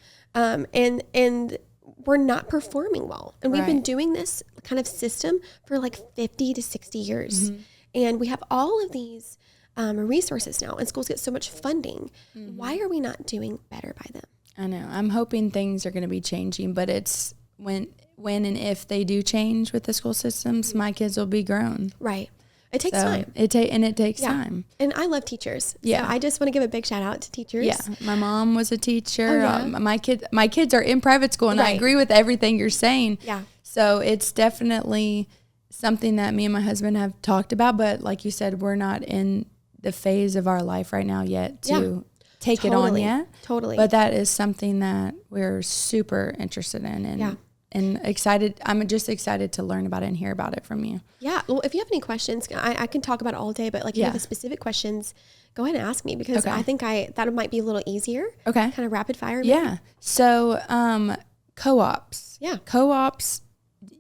And we're not performing well. And we've been doing this kind of system for like 50 to 60 years. And we have all of these resources now, and schools get so much funding. Why are we not doing better by them? I know. I'm hoping things are going to be changing, but it's when and if they do change with the school systems, my kids will be grown. Right. It takes time. It takes time. And I love teachers. Yeah. So I just want to give a big shout out to teachers. Yeah. My mom was a teacher. My kids are in private school, and I agree with everything you're saying. Yeah. So it's definitely something that me and my husband have talked about, but like you said, we're not in the phase of our life right now yet to take it on yet. Totally. But that is something that we're super interested in. And excited. I'm just excited to learn about it and hear about it from you. Yeah. Well, if you have any questions, I can talk about it all day, but like if you have specific questions, go ahead and ask me, because I think that might be a little easier. Okay. Kind of rapid fire. Maybe. Yeah. So co-ops. Yeah. Co-ops,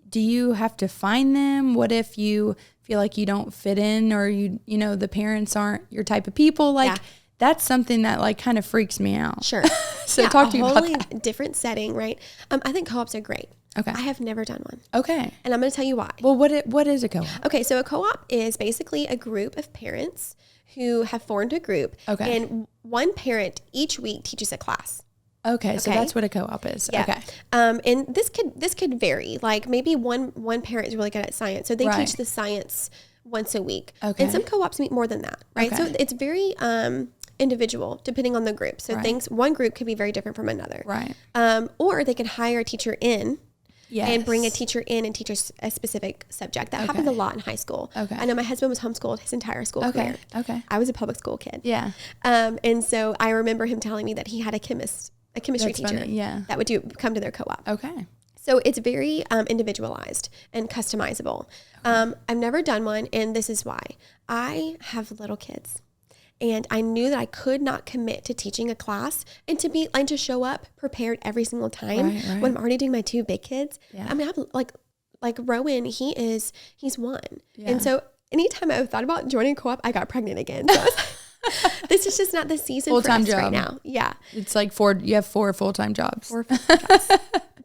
do you have to find them? What if you feel like you don't fit in, or you know, the parents aren't your type of people? Like, that's something that like kind of freaks me out. Sure. So talk to me about that. A wholly different setting, right? I think co-ops are great. Okay. I have never done one. Okay. And I'm going to tell you why. Well, what is a co-op? Okay, so a co-op is basically a group of parents who have formed a group. Okay. And one parent each week teaches a class. Okay, so that's what a co-op is. Yeah. Okay. And this could vary. Like maybe one parent is really good at science, so they teach the science once a week. Okay. And some co-ops meet more than that, right? Okay. So it's very individual depending on the group. So one group could be very different from another. Right. Or they can hire a teacher in. Yes. And bring a teacher in and teach a specific subject. That happens a lot in high school. Okay. I know my husband was homeschooled his entire school career. Okay. I was a public school kid. Yeah. And so I remember him telling me that he had a chemistry teacher that would come to their co-op. Okay. So it's very individualized and customizable. I've never done one, and this is why. I have little kids. And I knew that I could not commit to teaching a class and to show up prepared every single time when I'm already doing my 2 big kids. Yeah. I mean, I have like Rowan, he's 1. Yeah. And so anytime I thought about joining a co-op, I got pregnant again. So this is just not the season full-time for us right now. Yeah. It's like you have 4 full-time jobs. 4 full-time jobs.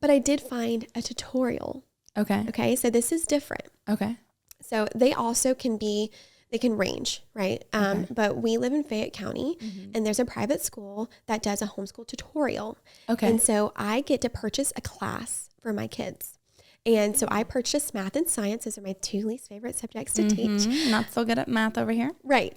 But I did find a tutorial. Okay. Okay. So this is different. Okay. So they also can range, right? But we live in Fayette County, and there's a private school that does a homeschool tutorial. Okay. And so I get to purchase a class for my kids. And so I purchased math and science. Those are my 2 least favorite subjects to teach. Not so good at math over here. Right.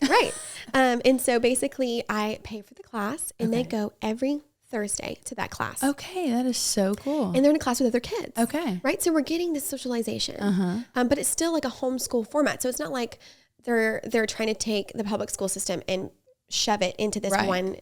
And so basically I pay for the class, and they go every Thursday to that class. Okay, that is so cool. And they're in a class with other kids. Okay. Right? So we're getting this socialization. But it's still like a homeschool format. So it's not like they're trying to take the public school system and shove it into this one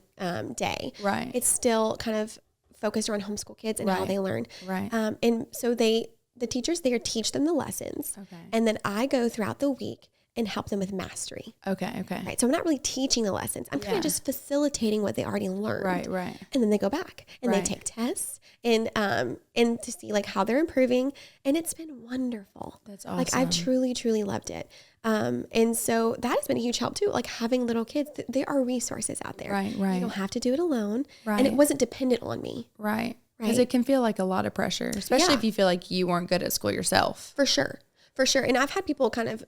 day. Right. It's still kind of focused around homeschool kids and how they learn. Right. And so the teachers there teach them the lessons. Okay. And then I go throughout the week and help them with mastery. Okay. Right. So I'm not really teaching the lessons. I'm kind of just facilitating what they already learned. Right. And then they go back and they take tests and to see like how they're improving. And it's been wonderful. That's awesome. Like I've truly, truly loved it. And so that has been a huge help too. Like having little kids, there are resources out there. Right. You don't have to do it alone. Right. And it wasn't dependent on me. Right. Because it can feel like a lot of pressure, especially if you feel like you weren't good at school yourself. For sure. And I've had people kind of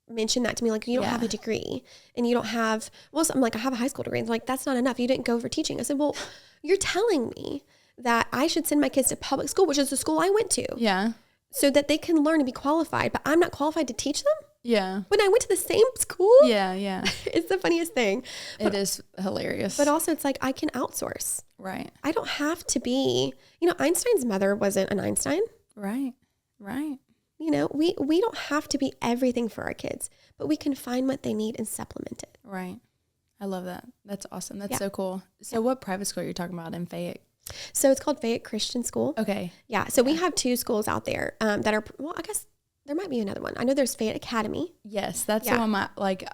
mention that to me, like, you don't have a degree and you don't have, well, so I'm like, I have a high school degree. And they're like, that's not enough. You didn't go for teaching. I said, well, you're telling me that I should send my kids to public school, which is the school I went to. Yeah. So that they can learn and be qualified, but I'm not qualified to teach them? Yeah. When I went to the same school? Yeah, yeah. It's the funniest thing. It is hilarious. But also it's like, I can outsource. Right. I don't have to be, Einstein's mother wasn't an Einstein. Right. Right. We don't have to be everything for our kids, but we can find what they need and supplement it. Right. I love that. That's awesome. That's so cool. So what private school are you talking about in Fayette? So it's called Fayette Christian School. Okay. Yeah. So we have 2 schools out there that are, well, I guess there might be another one. I know there's Fayette Academy. Yes. That's the one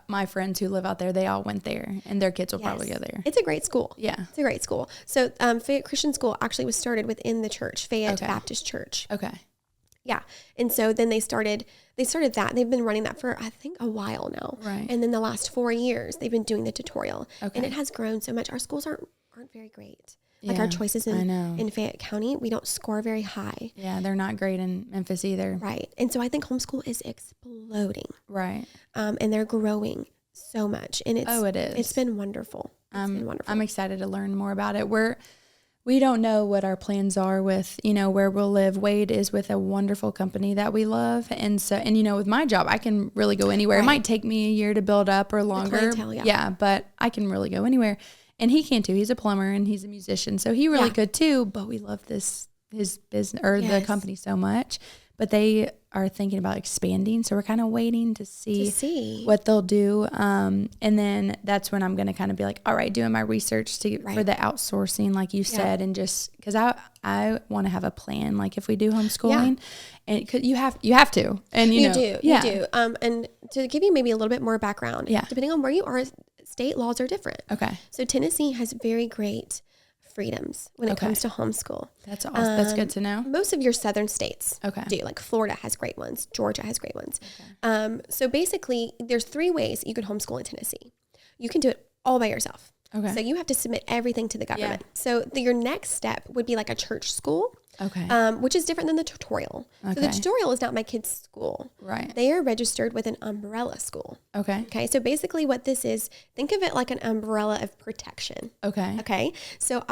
my friends who live out there, they all went there and their kids will probably go there. It's a great school. Yeah. It's a great school. So Fayette Christian School actually was started within the church, Fayette Baptist Church. Okay. Yeah. And so then they started that. They've been running that for, I think, a while now. Right. And then the last 4 years, they've been doing the tutorial. Okay. And it has grown so much. Our schools aren't very great. Like Yeah, our choices in Fayette County, we don't score very high. Yeah, they're not great in Memphis either. Right. And so I think homeschool is exploding. Right. And they're growing so much. And it is. It's been wonderful. I'm excited to learn more about it. We don't know what our plans are with, where we'll live. Wade is with a wonderful company that we love. And so, with my job, I can really go anywhere. Right. It might take me a year to build up or longer. Clientele, yeah, but I can really go anywhere. And he can too. He's a plumber and he's a musician. So he really could too, but we love his business or the company so much. But they are thinking about expanding. So we're kind of waiting to see what they'll do. And then that's when I'm going to kind of be like, all right, doing my research for the outsourcing, like you said, and just because I want to have a plan. Like if we do homeschooling, and you have to, and you do. And to give you maybe a little bit more background, depending on where you are, state laws are different. Okay. So Tennessee has very great freedoms when it comes to homeschool. That's awesome. That's good to know. Most of your southern states do. Like Florida has great ones. Georgia has great ones. Okay. So basically, there's 3 ways you can homeschool in Tennessee. You can do it all by yourself. Okay. So you have to submit everything to the government. Yeah. So your next step would be like a church school. Okay. Which is different than the tutorial. Okay. So the tutorial is not my kids' school. Right. They are registered with an umbrella school. Okay. Okay. So basically what this is, think of it like an umbrella of protection. Okay. Okay. So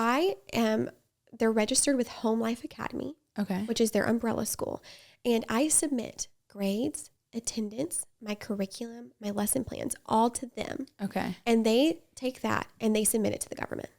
they're registered with Home Life Academy. Okay. Which is their umbrella school. And I submit grades, attendance, my curriculum, my lesson plans, all to them. Okay. And they take that and they submit it to the government.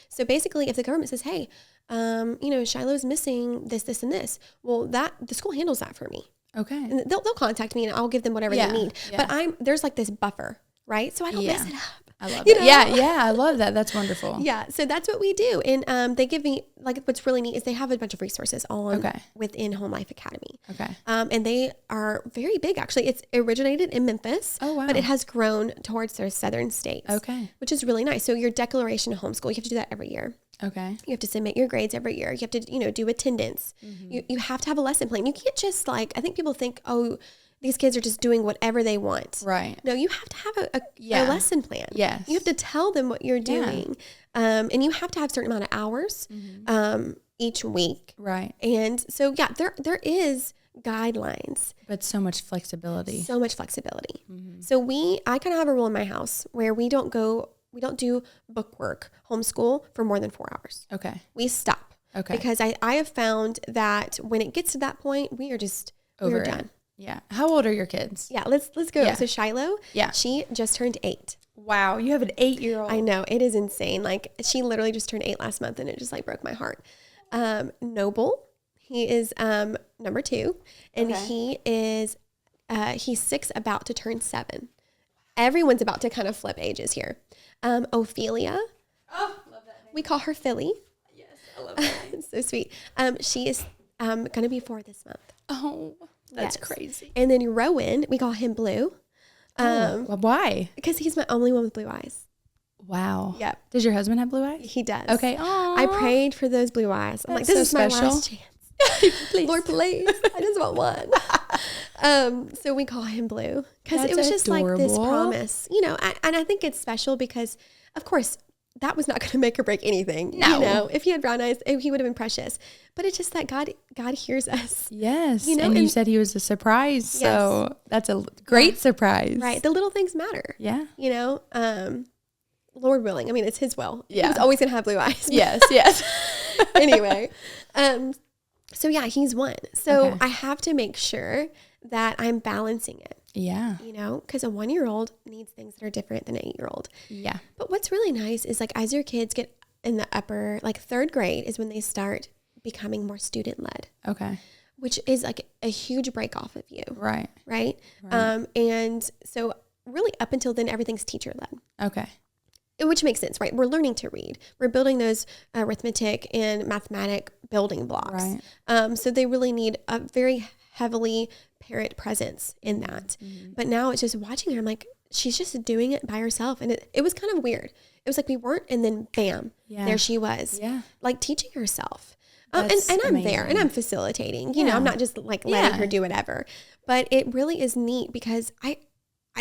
So basically, if the government says, hey, Shiloh's missing this, and this, well, the school handles that for me. Okay. And they'll contact me and I'll give them whatever they need. Yeah. But there's like this buffer, right? So I don't mess it up. I love it. Yeah, I love that. That's wonderful. Yeah, so that's what we do. And they give me, like, what's really neat is they have a bunch of resources within Home Life Academy. Okay. And they are very big, actually. It's originated in Memphis. Oh, wow. But it has grown towards their southern states. Okay. Which is really nice. So your declaration of homeschool, you have to do that every year. Okay. You have to submit your grades every year. You have to, do attendance. Mm-hmm. You have to have a lesson plan. You can't just, I think people think, these kids are just doing whatever they want. Right. No, you have to have a lesson plan. Yes. You have to tell them what you're doing. And you have to have a certain amount of hours each week. Right. And so, there is guidelines. But so much flexibility. Mm-hmm. So I kind of have a rule in my house where we don't do bookwork, homeschool for more than 4 hours. Okay. We stop. Okay. Because I have found that when it gets to that point, we're done. Yeah. How old are your kids? Yeah, let's go. Yeah. So Shiloh, she just turned 8. Wow, you have an 8-year-old. I know, it is insane. Like, she literally just turned 8 last month, and it just broke my heart. Noble, he is number 2, and he's 6, about to turn 7. Everyone's about to kind of flip ages here. Ophelia, love that name. We call her Philly. Yes, I love that name. So sweet. She is going to be 4 this month. Oh. That's crazy. And then Rowan, we call him Blue. Why? Because he's my only one with blue eyes. Wow. Yep. Does your husband have blue eyes? He does. Okay. Aww. I prayed for those blue eyes. I'm like, this is special. My last chance. Please. Lord, please. I just want one. So we call him Blue because it was just adorable. Like this promise, and I think it's special because, of course, that was not going to make or break anything. No. You know, if he had brown eyes, he would have been precious. But it's just that God hears us. Yes. You know, and you said he was a surprise. Yes. So that's a great surprise. Right. The little things matter. Yeah. You know, Lord willing. I mean, it's his will. Yeah. He's always going to have blue eyes. Yes. Yes. Anyway. So yeah, he's one. So Okay. I have to make sure that I'm balancing it. Yeah. You know, because a 1-year-old needs things that are different than an 8-year-old. Yeah. But what's really nice is like as your kids get in the upper, like 3rd grade is when they start becoming more student led, Okay. which is like a huge break off of you. Right. Right. And so really up until then, everything's teacher led. Okay. Which makes sense, right? We're learning to read. We're building those arithmetic and mathematic building blocks. Right. So they really need a very heavily parent presence in that. But now it's just watching her. I'm like, she's just doing it by herself. And it was kind of weird. It was like we weren't, and then bam, there she was. Yeah. Like teaching herself. That's and I'm amazing. there and I'm facilitating. You know, I'm not just like letting her do whatever. But it really is neat because I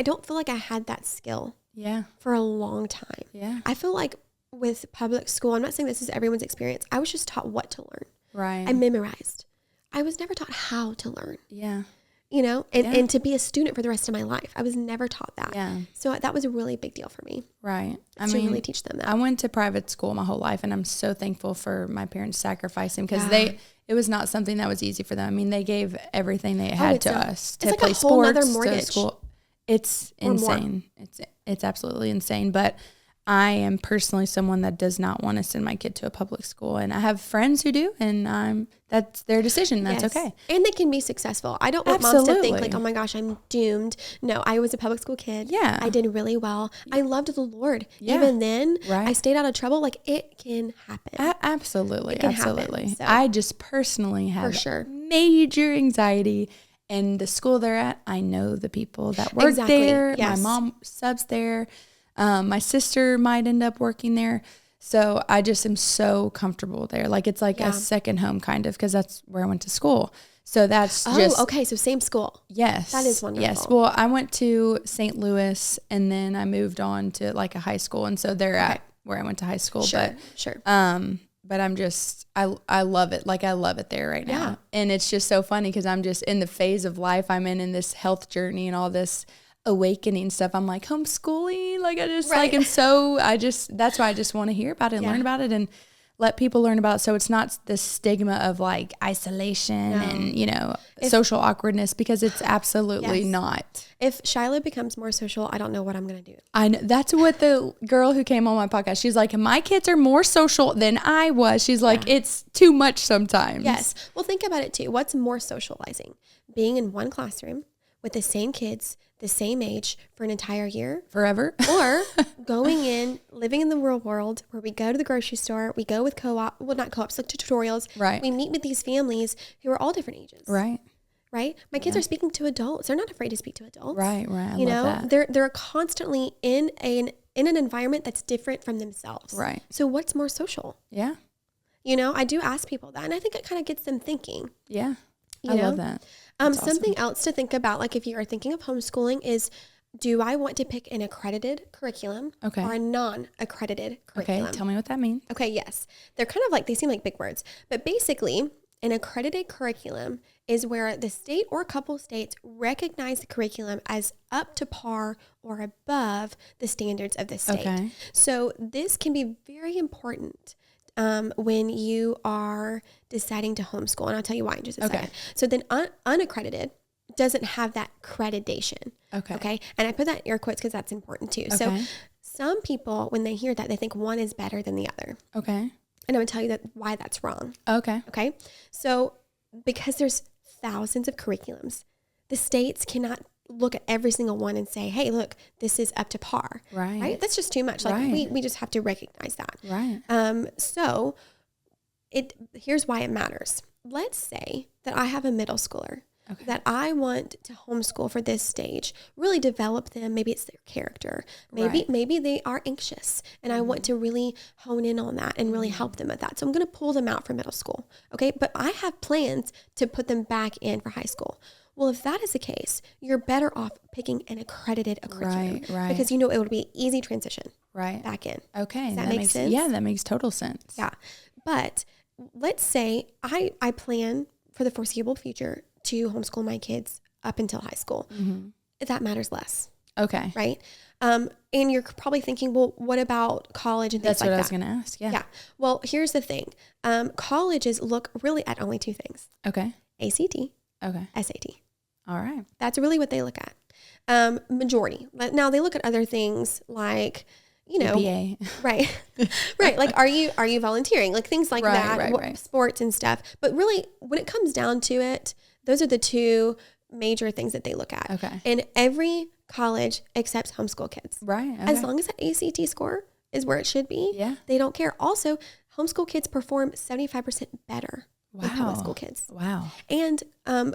don't feel like I had that skill Yeah. for a long time. Yeah. I feel like with public school, I'm not saying this is everyone's experience. I was just taught what to learn. Right. I memorized. I was never taught how to learn, Yeah. you know, and to be a student for the rest of my life. I was never taught that. Yeah. So that was a really big deal for me. Right. I to mean, really teach them that. I went to private school my whole life, and I'm so thankful for my parents sacrificing because Yeah. it was not something that was easy for them. I mean, they gave everything they had it's to a- us it's to like a play whole nother sports, to mortgage. school. It's Or more. insane. It's absolutely insane. But I am personally someone that does not want to send my kid to a public school, and I have friends who do, and that's their decision. That's Yes. okay. And they can be successful. I don't want moms to think Absolutely. like, oh my gosh, I'm doomed. No, I was a public school kid. Yeah. I did really well. I loved the Lord. Yeah. Even then, Right. I stayed out of trouble. Like it can happen. Absolutely. It can happen, Absolutely. so. I just personally have sure. major anxiety. And the school they're at, I know the people that work Exactly, there. yes. My mom subs there. My sister might end up working there. So I just am so comfortable there. Like it's like Yeah. a second home kind of, because that's where I went to school. So that's Oh, just, okay. So same school. yes. That is wonderful. Yes. Well, I went to St. Louis, and then I moved on to like a high school. And so they're at where I went to high school. Sure. Sure. But I'm just, I love it. Like I love it there right now. Yeah. And it's just so funny because I'm just in the phase of life I'm in this health journey and all this awakening stuff. I'm like homeschooling. Like I just Right. like, and so that's why I just want to hear about it and learn about it and let people learn about it. So it's not the stigma of like isolation and, you know, social awkwardness, because it's absolutely Yes. not. If Shiloh becomes more social, I don't know what I'm going to do. I know, that's what the girl who came on my podcast, she's like, my kids are more social than I was. She's like, it's too much sometimes. Yes. Well, think about it too. What's more socializing? Being in one classroom with the same kids, the same age for an entire year, Forever. or going in, living in the real world where we go to the grocery store, we go with co-op, well, not co-ops, like tutorials. Right. We meet with these families who are all different ages. Right. Right. My kids are speaking to adults. They're not afraid to speak to adults. Right. I You know, love that. they're constantly in an environment that's different from themselves. Right. So what's more social? Yeah. You know, I do ask people that, and I think it kind of gets them thinking. Yeah. You I know? love that. That's Something else to think about, like if you are thinking of homeschooling, is do I want to pick an accredited curriculum or a non-accredited curriculum? Okay. Tell me what that means. Okay, yes. They're kind of like, they seem like big words, but basically an accredited curriculum is where the state or a couple states recognize the curriculum as up to par or above the standards of the state. Okay. So this can be very important when you are deciding to homeschool. And I'll tell you why in just a second. So then unaccredited doesn't have that accreditation. Okay. And I put that in air quotes because that's important too. Okay. So some people, when they hear that, they think one is better than the other. Okay. And I'm going to tell you why that's wrong. Okay. Okay. So because there's thousands of curriculums, the states cannot look at every single one and say, hey, look, this is up to par. Right. That's just too much. Like we just have to recognize that. Right. So here's why it matters. Let's say that I have a middle schooler that I want to homeschool for this stage, really develop them. Maybe it's their character. Maybe they are anxious and I want to really hone in on that and really help them with that. So I'm going to pull them out for middle school. Okay. But I have plans to put them back in for high school. Well, if that is the case, you're better off picking an accredited curriculum. Right. Because it would be easy transition back in. Okay. Does that make sense? Yeah, that makes total sense. Yeah. But let's say I plan for the foreseeable future to homeschool my kids up until high school. That matters less. Okay. Right. And you're probably thinking, well, what about college and things like that? That's what I was going to ask. Yeah. Yeah. Well, here's the thing. Colleges look really at only two things. Okay. ACT, Okay. SAT. All right. That's really what they look at. Majority. Now they look at other things like, VBA. right. Right. Like, are you volunteering? Like things like that, Right. Sports and stuff. But really when it comes down to it, those are the two major things that they look at. Okay. And every college accepts homeschool kids. Right. Okay. As long as that ACT score is where it should be, Yeah. they don't care. Also, homeschool kids perform 75% better than public school kids. Wow. And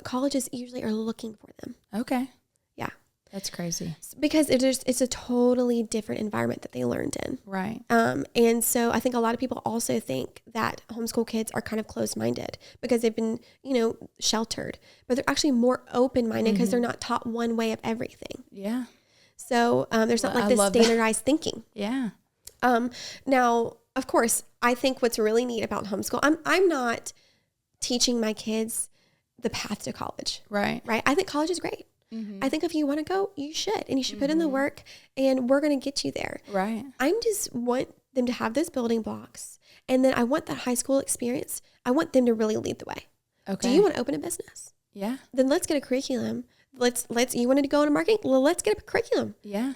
colleges usually are looking for them. Okay. Yeah. That's crazy. Because it's a totally different environment that they learned in. Right. And so I think a lot of people also think that homeschool kids are kind of closed-minded because they've been, sheltered. But they're actually more open-minded because they're not taught one way of everything. Yeah. So there's not like I this love that. standardized thinking. Yeah. Now, of course, I think what's really neat about homeschool, I'm not teaching my kids the path to college. Right. Right? I think college is great. I think if you want to go, you should. And you should put in the work and we're going to get you there. Right. I just want them to have those building blocks. And then I want that high school experience. I want them to really lead the way. Okay. Do you want to open a business? Yeah. Then let's get a curriculum. You wanted to go into marketing? Well, let's get a curriculum. Yeah.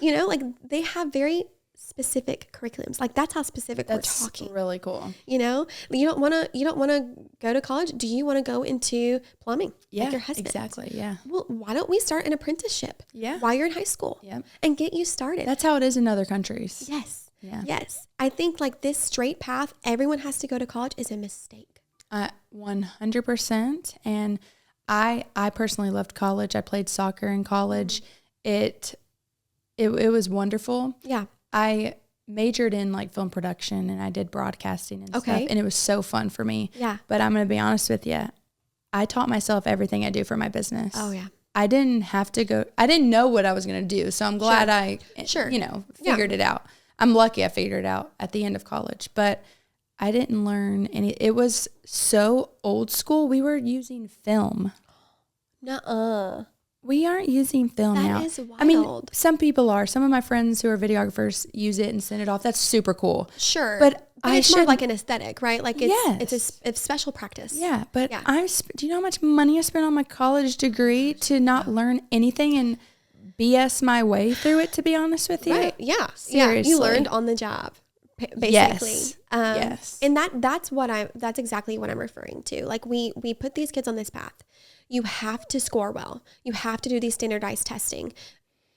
They have very specific curriculums. Like that's how specific we're talking. That's really cool. You don't want to go to college. Do you want to go into plumbing? Yeah, like your husband? exactly. Yeah. Well, why don't we start an apprenticeship? Yeah. While you're in high school. Yep. And get you started. That's how it is in other countries. Yes. Yeah. Yes. I think like this straight path, everyone has to go to college is a mistake. 100%. And I personally loved college. I played soccer in college. It was wonderful. Yeah. I majored in like film production and I did broadcasting and stuff. And it was so fun for me. Yeah. But I'm going to be honest with you. I taught myself everything I do for my business. Oh, yeah. I didn't know what I was going to do. So I'm glad I figured it out. I'm lucky I figured it out at the end of college. But I didn't learn any. It was so old school. We were using film. Nuh-uh. We aren't using film now. That is wild. I mean, some people are. Some of my friends who are videographers use it and send it off. That's super cool. Sure. But it's more like an aesthetic, right? Like it's a special practice. Yeah. But do you know how much money I spent on my college degree to not learn anything and BS my way through it, to be honest with you? Right. Yeah. Seriously. Yeah. You learned on the job, basically. Yes. Yes. And that's exactly what I'm referring to. Like we put these kids on this path. You have to score well. You have to do these standardized testing.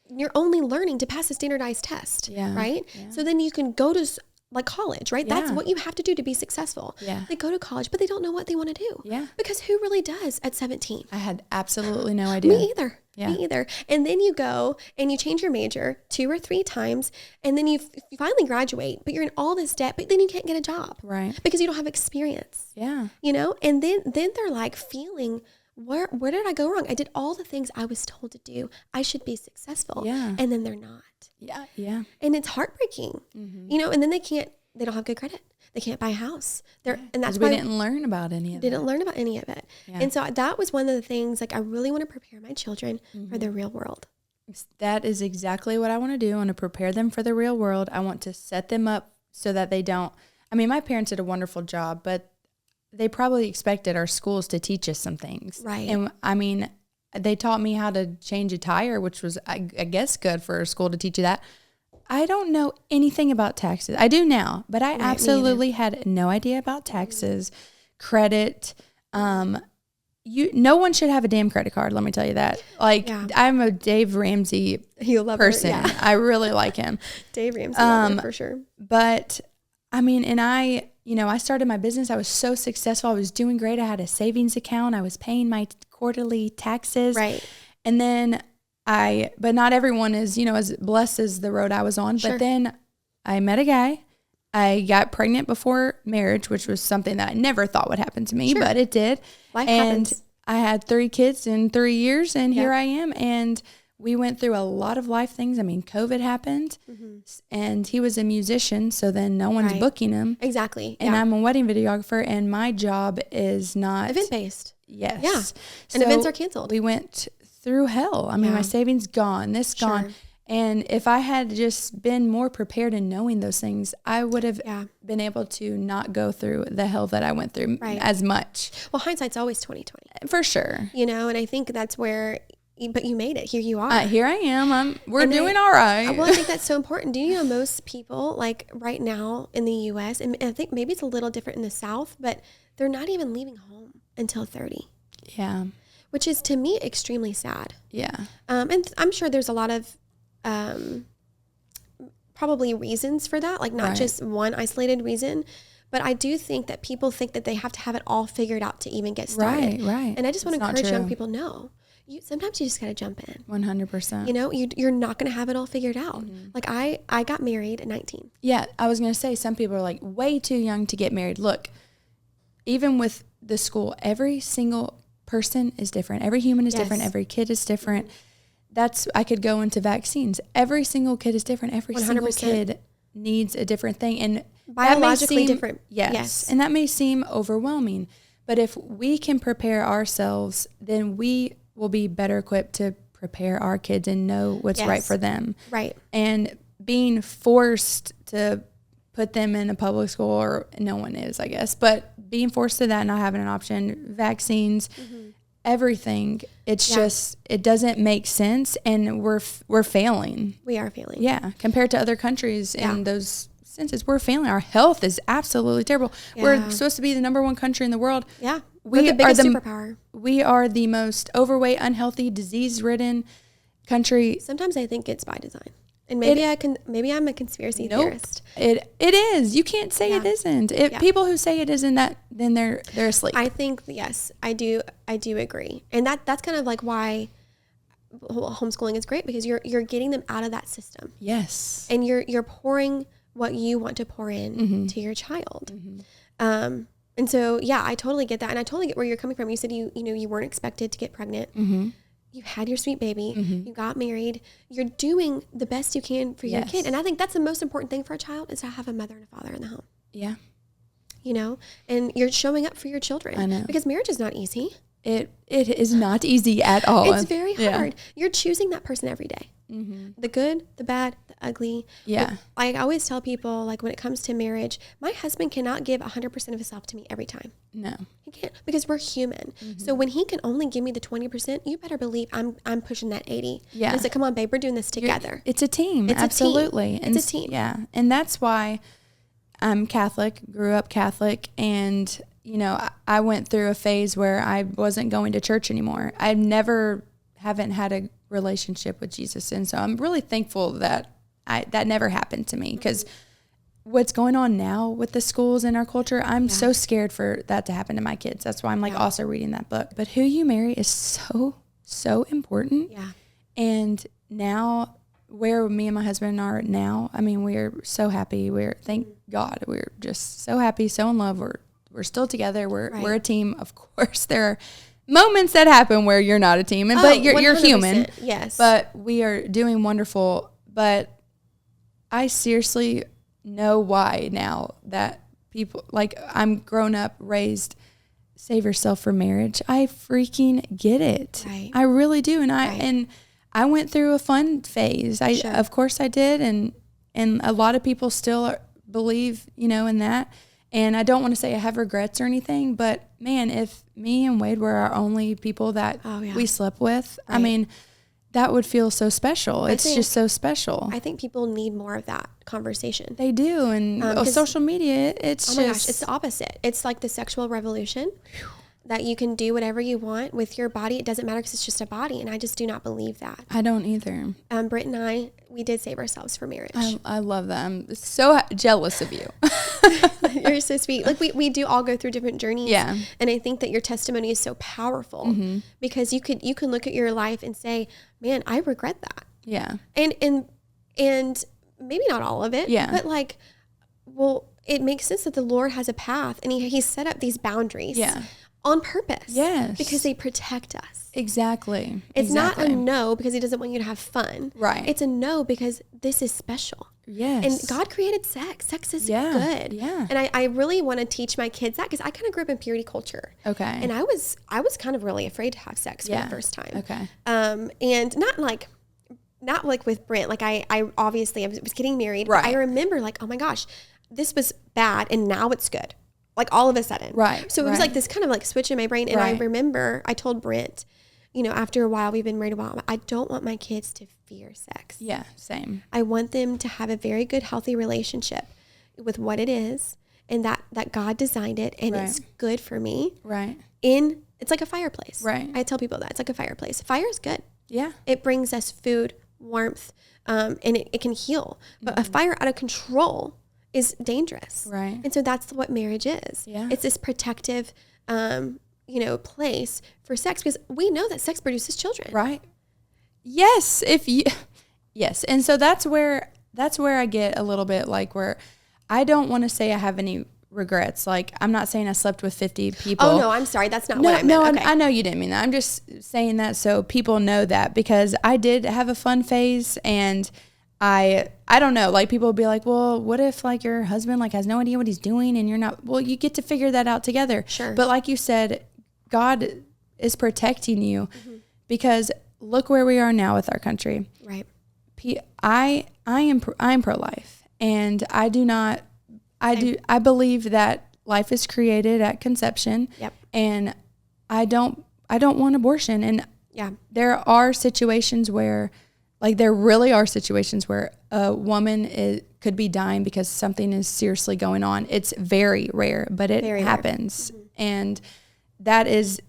You're only learning to pass a standardized test, right? Yeah. So then you can go to like college, right? Yeah. That's what you have to do to be successful. Yeah. They go to college, but they don't know what they want to do. Yeah. Because who really does at 17? I had absolutely no idea. Me either. Yeah. Me either. And then you go and you change your major 2 or 3 times, and then you finally graduate, but you're in all this debt, but then you can't get a job. Right. Because you don't have experience. Yeah. And then they're like feeling, where did I go wrong? I did all the things I was told to do. I should be successful. Yeah. And then they're not. Yeah. Yeah. And it's heartbreaking. Mm-hmm. And then they don't have good credit. They can't buy a house. And that's why we didn't learn about any of it. Didn't learn about any of it. Yeah. And so that was one of the things, like I really want to prepare my children for the real world. That is exactly what I want to do. I want to prepare them for the real world. I want to set them up so that they don't. I mean, my parents did a wonderful job, but they probably expected our schools to teach us some things. Right. And I mean, they taught me how to change a tire, which was, I guess, good for a school to teach you that. I don't know anything about taxes. I do now, but I absolutely had no idea about taxes, credit. No one should have a damn credit card. Let me tell you that. Like, I'm a Dave Ramsey person. Yeah. I really like him. Dave Ramsey, for sure. But I mean, and I started my business. I was so successful. I was doing great. I had a savings account. I was paying my quarterly taxes. Right. And then but not everyone is, as blessed as the road I was on. Sure. But then I met a guy. I got pregnant before marriage, which was something that I never thought would happen to me, but it did. Life happens. I had 3 kids in 3 years, and here I am. And we went through a lot of life things. I mean, COVID happened, and he was a musician, so then no one's booking him. Exactly. And I'm a wedding videographer, and my job is not event-based. Yes. Yeah. So and events are canceled. We went through hell. I mean, my savings gone, this gone. And if I had just been more prepared in knowing those things, I would have been able to not go through the hell that I went through as much. Well, hindsight's always 20/20. For sure. You know, and I think that's where, but you made it. Here you are. Here I am. We're doing all right. Well, I think that's so important. Do you know most people, like right now in the U.S., and I think maybe it's a little different in the South, but they're not even leaving home until 30. Yeah. Which is, to me, extremely sad. Yeah. And I'm sure there's a lot of probably reasons for that, like not just one isolated reason, but I do think that people think that they have to have it all figured out to even get started. Right. And I just want to encourage young people, no, sometimes you just got to jump in. 100%. You know, you're not going to have it all figured out. Like I got married at 19. Yeah. I was going to say, some people are like way too young to get married. Look, even with the school, every single person is different. Every human is different. Every kid is different. I could go into vaccines. Every single kid is different. Every 100%. Single kid needs a different thing. And biologically different. Yes. And that may seem overwhelming, but if we can prepare ourselves, then we will be better equipped to prepare our kids and know what's right for them. Right. And being forced to put them in a public school, or no one is, I guess, but being forced to that, not having an option, vaccines, everything, it's just, it doesn't make sense, and we're failing. We are failing. Yeah, compared to other countries in those senses, we're failing. Our health is absolutely terrible. We're supposed to be the #1 country in the world. Yeah, we're the biggest superpower. We are the most overweight, unhealthy, disease-ridden country. Sometimes I think it's by design. And maybe I'm a conspiracy theorist. It is. You can't say it isn't. People who say it isn't, that then they're asleep. I think yes, I do agree. And that's kind of like why homeschooling is great, because you're getting them out of that system. Yes. And you're pouring what you want to pour in to your child. And so I totally get that, and I totally get where you're coming from. You said you weren't expected to get pregnant. You had your sweet baby, you got married, you're doing the best you can for your kid. And I think that's the most important thing for a child, is to have a mother and a father in the home. Yeah. You know, and you're showing up for your children. I know. Because marriage is not easy. It is not easy at all. It's very hard. You're choosing that person every day. The good, the bad, the ugly. Yeah. I always tell people, like, when it comes to marriage, my husband cannot give 100% of himself to me every time. No. He can't, because we're human. So when he can only give me the 20%, you better believe I'm pushing that 80. Yeah. I said, come on, babe, we're doing this together. It's a team. It's absolutely. A team. It's a team. Yeah. And that's why I'm Catholic, grew up Catholic, and I went through a phase where I wasn't going to church anymore. I haven't had a relationship with Jesus, and so I'm really thankful that that never happened to me, because what's going on now with the schools and our culture, I'm so scared for that to happen to my kids. That's why I'm also reading that book. But who you marry is so important. Yeah. And now, where me and my husband are now, I mean, we're so happy. Thank God, we're just so happy, so in love. We're still together. We're a team. Of course, there are moments that happen where you're not a team, but you're human. Yes. But we are doing wonderful. But I seriously know why now that people, like, I'm grown up, raised, save yourself for marriage. I freaking get it. Right. I really do. And I went through a fun phase. Of course I did. And a lot of people still believe, in that. And I don't want to say I have regrets or anything, but man, if me and Wade were our only people that we slept with, I mean, that would feel so special. It's just so special. I think people need more of that conversation. They do. And social media, it's gosh, it's the opposite. It's like the sexual revolution. That you can do whatever you want with your body. It doesn't matter, because it's just a body. And I just do not believe that. I don't either. Britt and I, we did save ourselves for marriage. I love that. I'm so jealous of you. You're so sweet. Like, we do all go through different journeys. Yeah. And I think that your testimony is so powerful, because you can look at your life and say, man, I regret that. Yeah. And maybe not all of it. Yeah. But it makes sense that the Lord has a path, and he set up these boundaries. Yeah. on purpose. Yes. Because they protect us. Exactly. It's not a no because he doesn't want you to have fun. Right. It's a no because this is special. Yes. And God created sex. Sex is good. Yeah. And I really want to teach my kids that because I kind of grew up in purity culture. Okay. And I was kind of really afraid to have sex for the first time. Okay. And not like with Brent. Like I obviously was getting married. Right. But I remember like, oh my gosh, this was bad and now it's good. Like all of a sudden. Right. So it was like this kind of like switch in my brain. And I remember I told Brent, you know, after a while, we've been married a while, I don't want my kids to fear sex. Yeah, same. I want them to have a very good, healthy relationship with what it is and that God designed it and it's good for me. Right. It's like a fireplace. Right. I tell people that. It's like a fireplace. Fire is good. Yeah. It brings us food, warmth, and it can heal. But a fire out of control is dangerous. Right. And so that's what marriage is. Yeah. It's this protective place for sex because we know that sex produces children. Right. Yes. Yes. And so that's where I get a little bit like where I don't want to say I have any regrets. Like I'm not saying I slept with 50 people. Oh no, I'm sorry. That's not what I meant. No, okay. I know you didn't mean that. I'm just saying that so people know that because I did have a fun phase and I don't know, like people will be like, well, what if like your husband like has no idea what he's doing and you're not, well, you get to figure that out together. Sure. But like you said, God is protecting you because look where we are now with our country. Right. I am pro-life and I believe that life is created at conception. Yep. And I don't want abortion. And there are situations where like there really are situations where a woman could be dying because something is seriously going on. It's very rare, but it happens. And that is,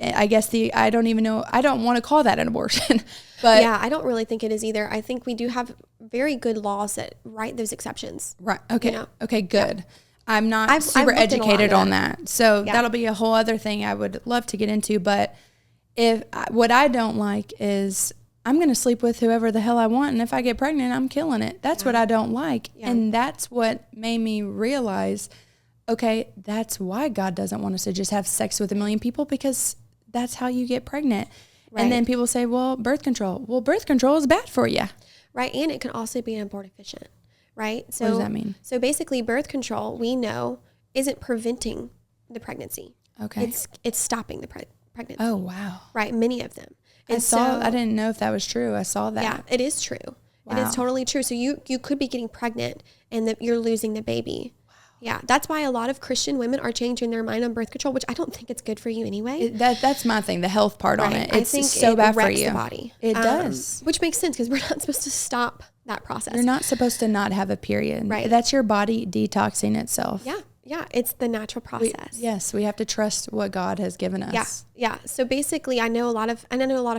I guess I don't even know, I don't want to call that an abortion. But yeah, I don't really think it is either. I think we do have very good laws that write those exceptions. Right. Okay. You know? Okay, good. Yeah. I'm not I've super educated on that. So that'll be a whole other thing I would love to get into. But what I don't like is I'm going to sleep with whoever the hell I want. And if I get pregnant, I'm killing it. That's what I don't like. Yeah. And that's what made me realize, okay, that's why God doesn't want us to just have sex with a million people because that's how you get pregnant. Right. And then people say, well, birth control. Well, birth control is bad for you. Right. And it can also be abortifacient. Right. So, what does that mean? So basically birth control, we know, isn't preventing the pregnancy. Okay. It's stopping the pregnancy. Oh, wow. Right. Many of them. And I didn't know if that was true. I saw that. Yeah, it is true. Wow. It is totally true. So you could be getting pregnant and you're losing the baby. Wow. Yeah, that's why a lot of Christian women are changing their mind on birth control, which I don't think it's good for you anyway. That's my thing, the health part on it. It's so bad for you. The body. It does. Which makes sense because we're not supposed to stop that process. You're not supposed to not have a period. Right. That's your body detoxing itself. Yeah. Yeah, it's the natural process. We have to trust what God has given us. Yeah. So basically, I know a lot of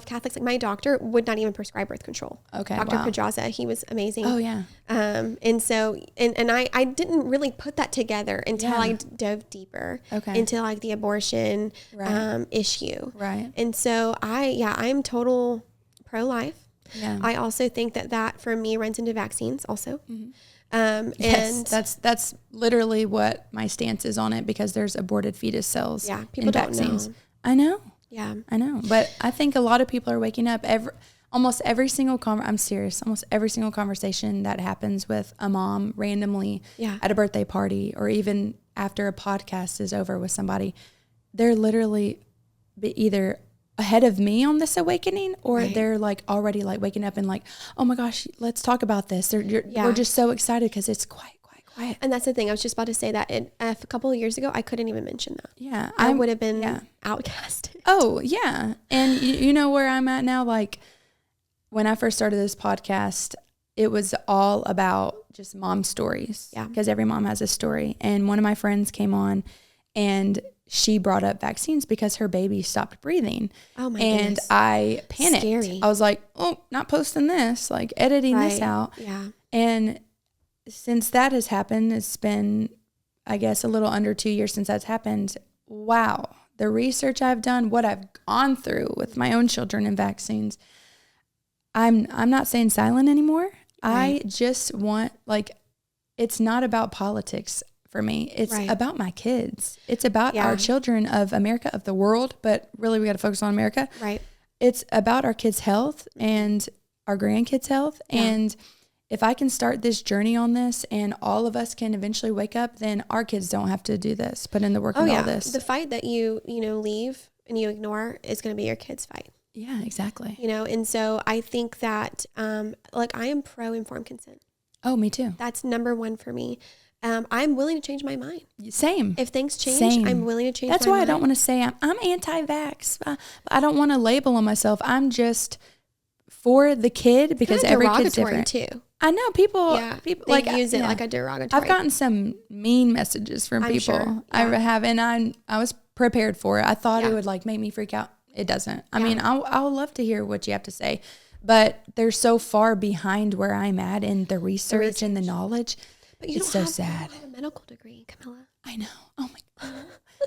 Catholics. Like my doctor would not even prescribe birth control. Okay, Dr. Pedraza, he was amazing. Oh yeah. And so and I didn't really put that together until I dove deeper. Okay. Into like the abortion issue. Right. And so I'm total pro-life. Yeah. I also think that for me runs into vaccines also. Mm-hmm. Yes, and that's literally what my stance is on it because there's aborted fetus cells. Yeah, people don't vaccines. know. I know. Yeah, I know. But I think a lot of people are waking up. Almost every single I'm serious. Almost every single conversation that happens with a mom randomly at a birthday party or even after a podcast is over with somebody, they're literally either ahead of me on this awakening or they're like already like waking up and like, oh my gosh, let's talk about this. We're just so excited because it's quiet. And that's the thing. I was just about to say that a couple of years ago, I couldn't even mention that. Yeah. I would have been outcasted. Oh yeah. And you know where I'm at now? Like when I first started this podcast, it was all about just mom stories. Yeah. Because every mom has a story. And one of my friends came on and she brought up vaccines because her baby stopped breathing. Oh my goodness. And I panicked. Scary. I was like, oh, not posting this, like editing this out. Yeah. And since that has happened, it's been, I guess, a little under 2 years since that's happened. Wow. The research I've done, what I've gone through with my own children and vaccines, I'm not saying silent anymore. Right. I just want, like, it's not about politics for me. It's Right. about my kids. It's about our children of America, of the world, but really we got to focus on America. Right. It's about our kids' health and our grandkids' health. Yeah. And if I can start this journey on this and all of us can eventually wake up, then our kids don't have to do this, put in the work and all this. The fight that you leave and you ignore is going to be your kids' fight. Yeah, exactly. And so I think that, like, I am pro informed consent. Oh, me too. That's number one for me. I'm willing to change my mind. Same. If things change, Same. I'm willing to change That's my why mind. I don't want to say I'm anti-vax. I don't want to label on myself. I'm just for the kid because Kinda every kid's derogatory different. too. I know people. Yeah, people they like use it yeah. like a derogatory. I've gotten some mean messages from I'm people. sure, I yeah. have, and I was prepared for it. I thought Yeah. it would like make me freak out. It doesn't. I Yeah. mean, I'll love to hear what you have to say, but they're so far behind where I'm at in the research and the knowledge. But you It's don't so have, sad. You don't have a medical degree, Camilla. I know. Oh my God.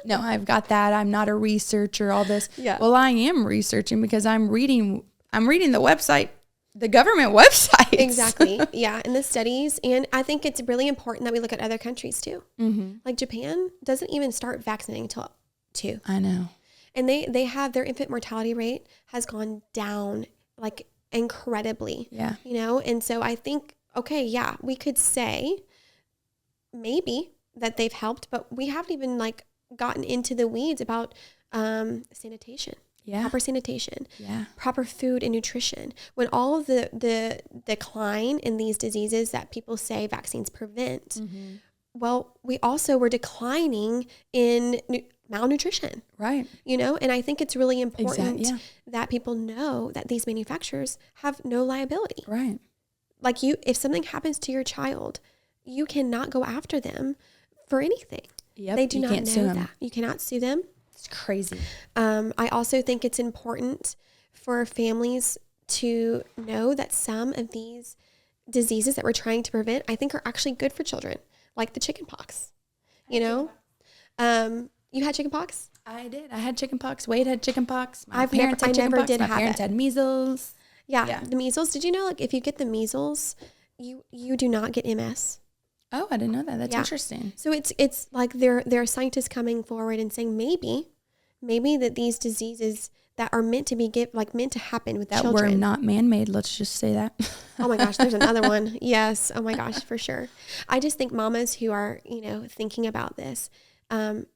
No, I've got that. I'm not a researcher, all this. Yeah. Well, I am researching because I'm reading the website, the government website. Exactly. Yeah. And the studies. And I think it's really important that we look at other countries too. Mm-hmm. Like Japan doesn't even start vaccinating until 2. I know. And they have their infant mortality rate has gone down like incredibly. Yeah. And so I think, okay, yeah, we could say maybe that they've helped, but we haven't even like gotten into the weeds about sanitation. Yeah. Proper sanitation, Yeah. proper food and nutrition. When all of the decline in these diseases that people say vaccines prevent, Mm-hmm. well, we also were declining in malnutrition, Right. and I think it's really important yeah. that people know that these manufacturers have no liability. Right. Like if something happens to your child, you cannot go after them for anything. Yep. They do You not can't sue know them. that. You cannot sue them. It's crazy. I also think it's important for families to know that some of these diseases that we're trying to prevent, I think are actually good for children, like the chicken pox. You had chicken pox? I did. I had chicken pox. Wade had chicken pox. My I parents had chicken never pox. did My have parents it. had measles. Yeah, the measles. Did you know, like, if you get the measles, you do not get MS? Oh, I didn't know that. That's Yeah. interesting. So it's like there are scientists coming forward and saying maybe that these diseases that are meant to be meant to happen with That children. were not man-made. Let's just say that. Oh my gosh, there's another one. Yes. Oh my gosh, for sure. I just think mamas who are, thinking about this,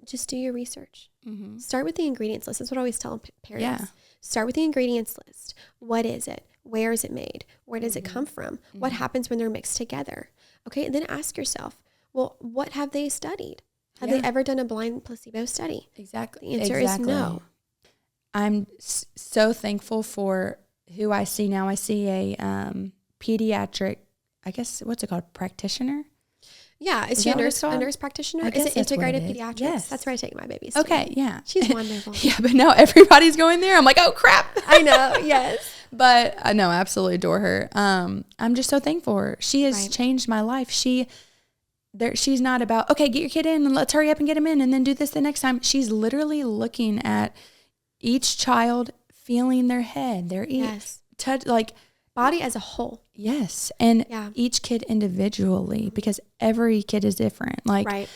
just do your research. Mm-hmm. Start with the ingredients list. That's what I always tell parents. Yeah. Start with the ingredients list. What is it? Where is it made? Where does Mm-hmm. it come from? What happens when they're mixed together? Okay. And then ask yourself, well, what have they studied? Have they ever done a blind placebo study? Exactly. The answer is no. I'm so thankful for who I see now. I see a pediatric, I guess, what's it called? Practitioner? Yeah. Is Is she a that what it's nurse called? practitioner? I Is guess it that's what it integrated is. pediatrics? Yes. That's where I take my babies to. Okay, yeah. She's wonderful. Yeah, but now everybody's going there. I'm like, oh, crap. I know. Yes. But I know, I absolutely adore her. I'm just so thankful for her. She has Right. changed my life. She's not about, okay, get your kid in and let's hurry up and get him in and then do this the next time. She's literally looking at each child, feeling their head, their ear, Yes. touch, like, Body as a whole. yes. And Yeah. each kid individually, because every kid is different. Like, Right.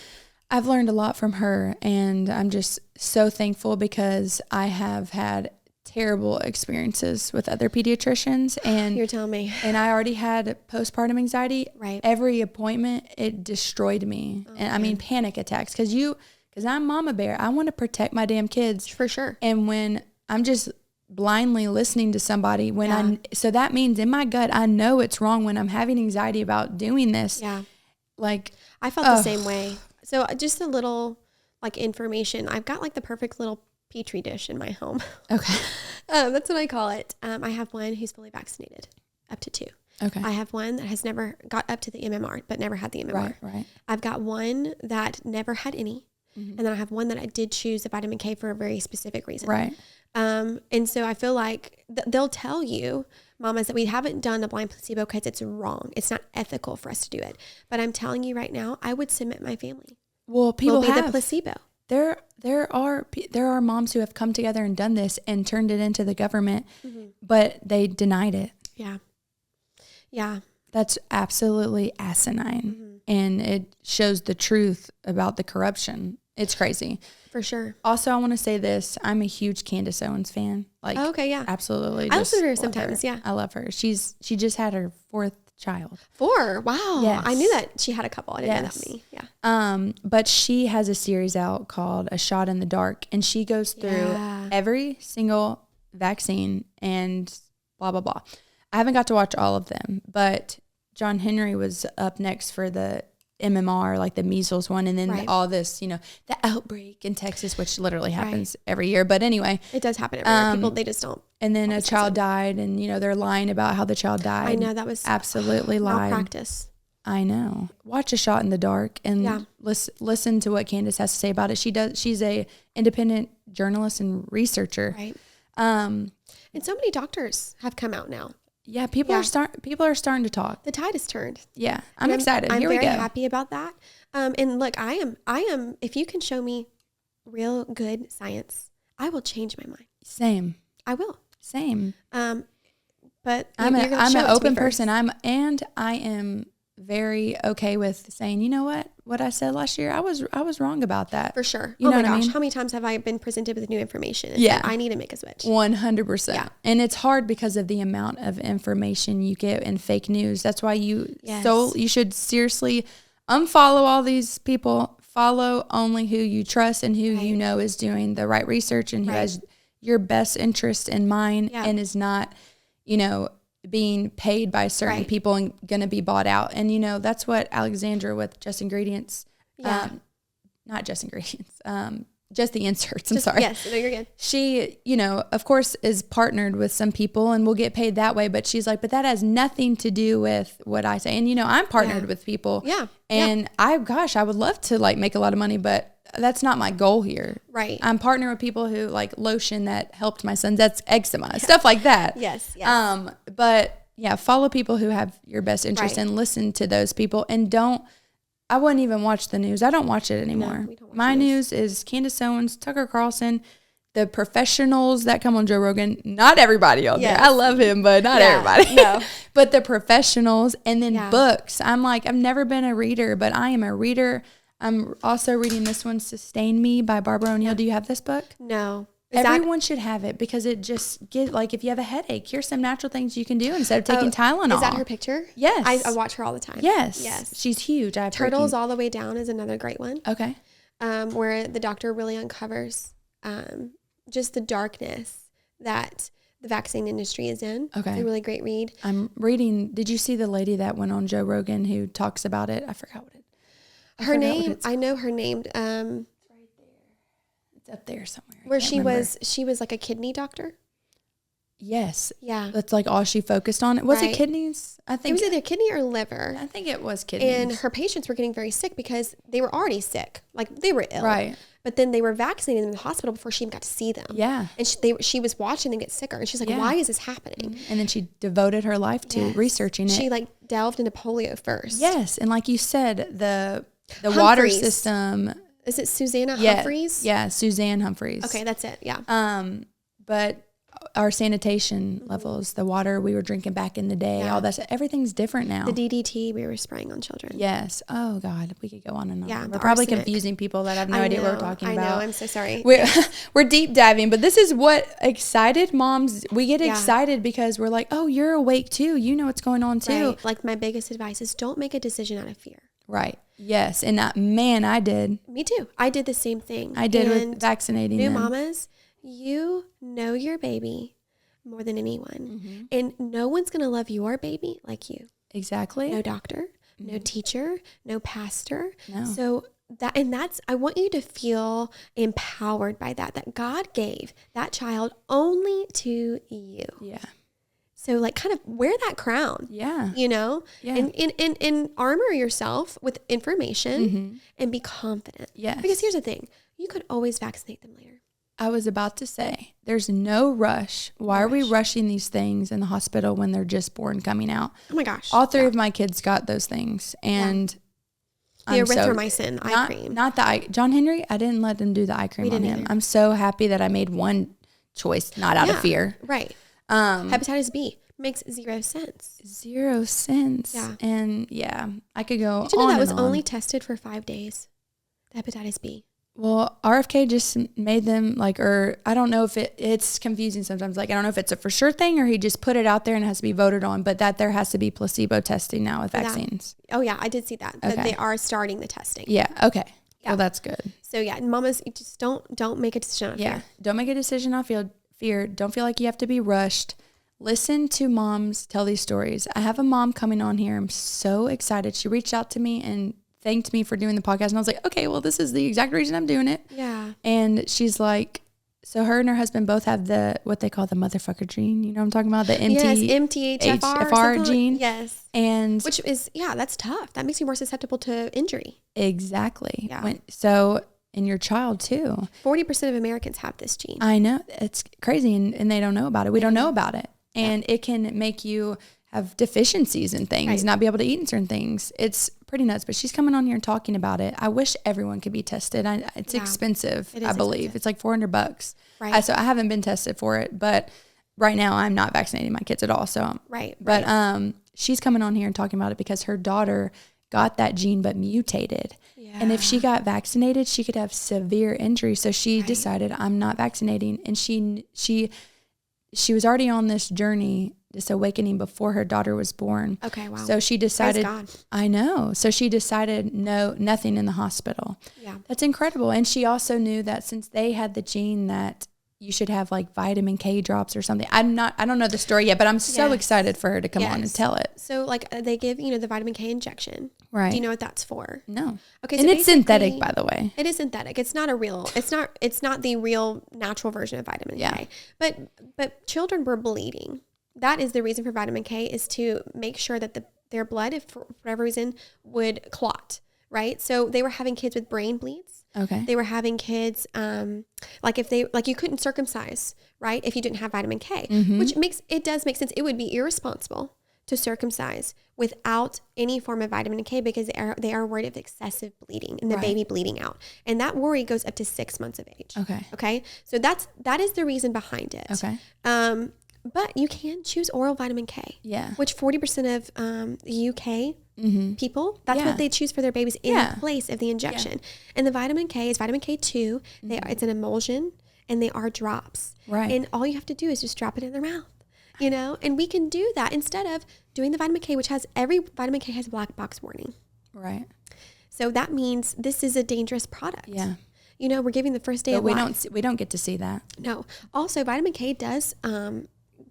I've learned a lot from her, and I'm just so thankful because I have had terrible experiences with other pediatricians, and You're telling me. and I already had postpartum anxiety. Right. Every appointment, it destroyed me. And I mean, panic attacks. Because I'm mama bear. I want to protect my damn kids. For sure. And when I'm just blindly listening to somebody, so that means in my gut, I know it's wrong when I'm having anxiety about doing this. Yeah. Like, I felt the same way. So just a little information. I've got like the perfect little petri dish in my home. okay. That's what I call it. I have one who's fully vaccinated, up to 2. Okay. I have one that has never got up to the MMR, but never had the MMR. Right. I've got one that never had any. Mm-hmm. And then I have one that I did choose the vitamin K for a very specific reason. Right. And so I feel like they'll tell you, mamas, that we haven't done a blind placebo because it's wrong. It's not ethical for us to do it. But I'm telling you right now, I would submit my family. Well, people Will be have. the placebo. There are moms who have come together and done this and turned it into the government, but they denied it. Yeah. Yeah. That's absolutely asinine. and it shows the truth about the corruption. It's crazy. For sure. Also, I want to say this. I'm a huge Candace Owens fan. Like, okay, yeah. Absolutely. I listen to her love sometimes, yeah. I love her. She just had her 4th child. 4? Wow. Yes. I knew that she had a couple. I didn't know that many. Yeah. But she has a series out called A Shot in the Dark, and she goes through every single vaccine and blah, blah, blah. I haven't got to watch all of them, but John Henry was up next for the MMR, like the measles one, and then all this, the outbreak in Texas, which literally happens every year. But anyway, it does happen every year. People, they just don't. And then a child died, and they're lying about how the child died. I know, that was absolutely lied. Malpractice. I know. Watch A Shot in the Dark and listen to what Candace has to say about it. She's a independent journalist and researcher. Right. And so many doctors have come out now. Yeah, people are starting to talk. The tide has turned. Yeah, I'm excited. I'm Here we go. very happy about that. And look, I am. If you can show me real good science, I will change my mind. Same. I will. Same. But I'm an open person. I am very okay with saying, you know what I said last year, I was wrong about that. For sure. You know my gosh, I mean? How many times have I been presented with new information? Yeah. I need to make a switch. 100%. Yeah. And it's hard because of the amount of information you get in fake news. That's why you should seriously unfollow all these people. Follow only who you trust and who you know is doing the right research and who has your best interest in mind and is not, being paid by certain people and going to be bought out. And, that's what Alexandra with Just Ingredients, not Just Ingredients, Just the Inserts, I'm sorry. Yes, no, you're good. She, of course is partnered with some people and will get paid that way. But she's like, but that has nothing to do with what I say. And, I'm partnered with people. Yeah. And I would love to make a lot of money, but that's not my goal here. Right. I'm partnered with people who lotion that helped my son's eczema, stuff like that. Yes. But yeah, follow people who have your best interest and listen to those people, and I wouldn't even watch the news. I don't watch it anymore. No, we don't watch my news is Candace Owens, Tucker Carlson, the professionals that come on Joe Rogan. Not everybody on there. I love him, but not everybody. No. But the professionals, and then books. I've never been a reader, but I am a reader. I'm also reading this one, Sustain Me by Barbara O'Neill. Do you have this book? No. Everyone should have it because it just if you have a headache, here's some natural things you can do instead of taking Tylenol. Is that her picture? Yes. I watch her all the time. Yes. She's huge. Turtles All the Way Down is another great one. Okay. Where the doctor really uncovers just the darkness that the vaccine industry is in. Okay. It's a really great read. I'm reading. Did you see the lady that went on Joe Rogan who talks about it? I forgot what it. Her name, I know her name. It's right there. It's up there somewhere. Where she was like a kidney doctor. Yes. Yeah. That's all she focused on. Was it kidneys? I think it was either kidney or liver. I think it was kidneys. And her patients were getting very sick because they were already sick. They were ill. Right. But then they were vaccinated in the hospital before she even got to see them. Yeah. And she was watching them get sicker. And she's like, why is this happening? And then she devoted her life to researching it. She delved into polio first. Yes. And like you said, the water system. Is it Susanna Humphreys? Yeah, Suzanne Humphreys. Okay, that's it. Yeah. But our sanitation levels, the water we were drinking back in the day, all that, everything's different now. The DDT we were spraying on children. Yes. Oh God, we could go on and on. Yeah, we're probably confusing people that have no idea what we're talking about. I know. I'm so sorry. We're deep diving, but this is what excited moms. We get excited because we're like, oh, you're awake too. You know what's going on too. Right. My biggest advice is don't make a decision out of fear. Right. Yes. And I did. Me too. I did the same thing. I did with vaccinating new them. mamas. You know your baby more than anyone. And no one's going to love your baby like you. Exactly. No doctor, no teacher, no pastor. No. So I want you to feel empowered by that God gave that child only to you. Yeah. So kind of wear that crown. Yeah. Yeah. And armor yourself with information Mm-hmm. and be confident. Yes. Because here's the thing. You could always vaccinate them later. I was about to say, there's no rush. Why are we rushing these things in the hospital when they're just born coming out? Oh my gosh. All three of my kids got those things. And the erythromycin eye cream. Not the John Henry, I didn't let them do the eye cream on him. I'm so happy that I made one choice, not out of fear. Right. Hepatitis B. Makes 0 sense. 0 cents. Yeah. And I could go Did you know on that was and on. only tested for 5 days? The hepatitis B. Well, RFK just made them or I don't know if it's confusing sometimes. I don't know if it's a for sure thing or he just put it out there and it has to be voted on, but that there has to be placebo testing now with vaccines. Oh yeah, I did see that. Okay. That they are starting the testing. Yeah. Okay. Yeah. Well, that's good. So mamas, you just don't make a decision on fear. Don't make a decision on fear. Don't feel like you have to be rushed. Listen to moms tell these stories. I have a mom coming on here. I'm so excited. She reached out to me and thanked me for doing the podcast. And I was like, okay, well, this is the exact reason I'm doing it. Yeah. And she's like, so her and her husband both have what they call the motherfucker gene. You know what I'm talking about? The MTHFR gene. Yes. And which is, that's tough. That makes you more susceptible to injury. Exactly. Yeah. And your child too. 40% of Americans have this gene. I know. It's crazy. And they don't know about it. We don't know about it. And it can make you have deficiencies in things, not be able to eat in certain things. It's pretty nuts, but she's coming on here and talking about it. I wish everyone could be tested. It's expensive, I believe. It's like $400. Right. So I haven't been tested for it, but right now I'm not vaccinating my kids at all. So But she's coming on here and talking about it because her daughter got that gene but mutated. Yeah. And if she got vaccinated, she could have severe injury. So she decided, I'm not vaccinating. And she was already on this journey, this awakening before her daughter was born. Okay, wow. So she decided, Praise God. I know. So she decided nothing in the hospital. Yeah. That's incredible. And she also knew that since they had the gene that you should have vitamin K drops or something. I don't know the story yet, but I'm so excited for her to come on and tell it. So they give, the vitamin K injection. Right. Do you know what that's for? No. Okay. And so it's synthetic, by the way. It is synthetic. It's not the real natural version of vitamin K. But children were bleeding. That is the reason for vitamin K, is to make sure that their blood, if for whatever reason, would clot. Right. So they were having kids with brain bleeds. Okay. They were having kids, you couldn't circumcise, right, if you didn't have vitamin K, which does make sense. It would be irresponsible to circumcise without any form of vitamin K because they are worried of excessive bleeding and the baby bleeding out. And that worry goes up to 6 months of age. Okay. Okay. So that is the reason behind it. Okay. But you can choose oral vitamin K. Yeah. Which 40% of the UK people, that's what they choose for their babies in place of the injection. Yeah. And the vitamin K is vitamin K2. It's an emulsion and they are drops. Right. And all you have to do is just drop it in their mouth. And we can do that instead of doing the vitamin K, which every vitamin K has a black box warning. Right. So that means this is a dangerous product. Yeah. We're giving the first day of life. We don't get to see that. No. Also, vitamin K does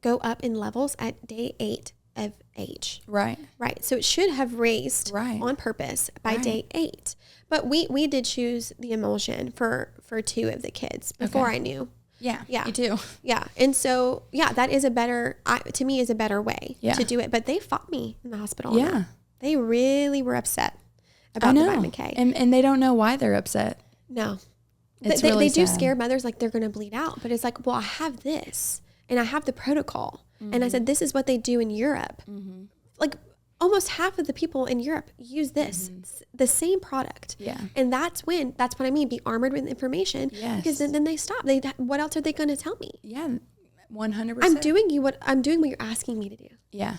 go up in levels at day 8 of age. Right. Right. So it should have raised on purpose by day 8. But we did choose the emulsion for 2 of the kids before I knew. Yeah. Yeah. You too. Yeah. And so, that is to me is a better way to do it. But they fought me in the hospital. Yeah. They really were upset about the vitamin K. And they don't know why they're upset. No. They do scare mothers like they're going to bleed out. But it's like, well, I have this and I have the protocol. And I said, this is what they do in Europe. Like almost half of the people in Europe use this, the same product. Yeah. And that's what I mean, be armored with information. Yes. Because then they stop. What else are they going to tell me? Yeah. 100%. I'm doing what you're asking me to do. Yeah.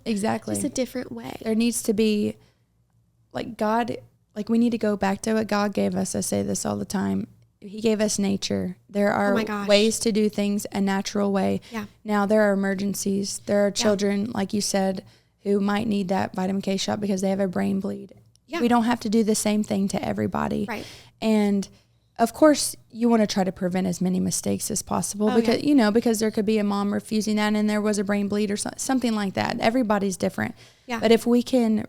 Exactly. Just a different way. There needs to be God, we need to go back to what God gave us. I say this all the time. He gave us nature. There are ways to do things a natural way. Yeah. Now there are emergencies. There are children, like you said, who might need that vitamin K shot because they have a brain bleed. Yeah. We don't have to do the same thing to everybody. Right. And of course you want to try to prevent as many mistakes as possible because there could be a mom refusing that and there was a brain bleed or something like that. Everybody's different. Yeah. But if we can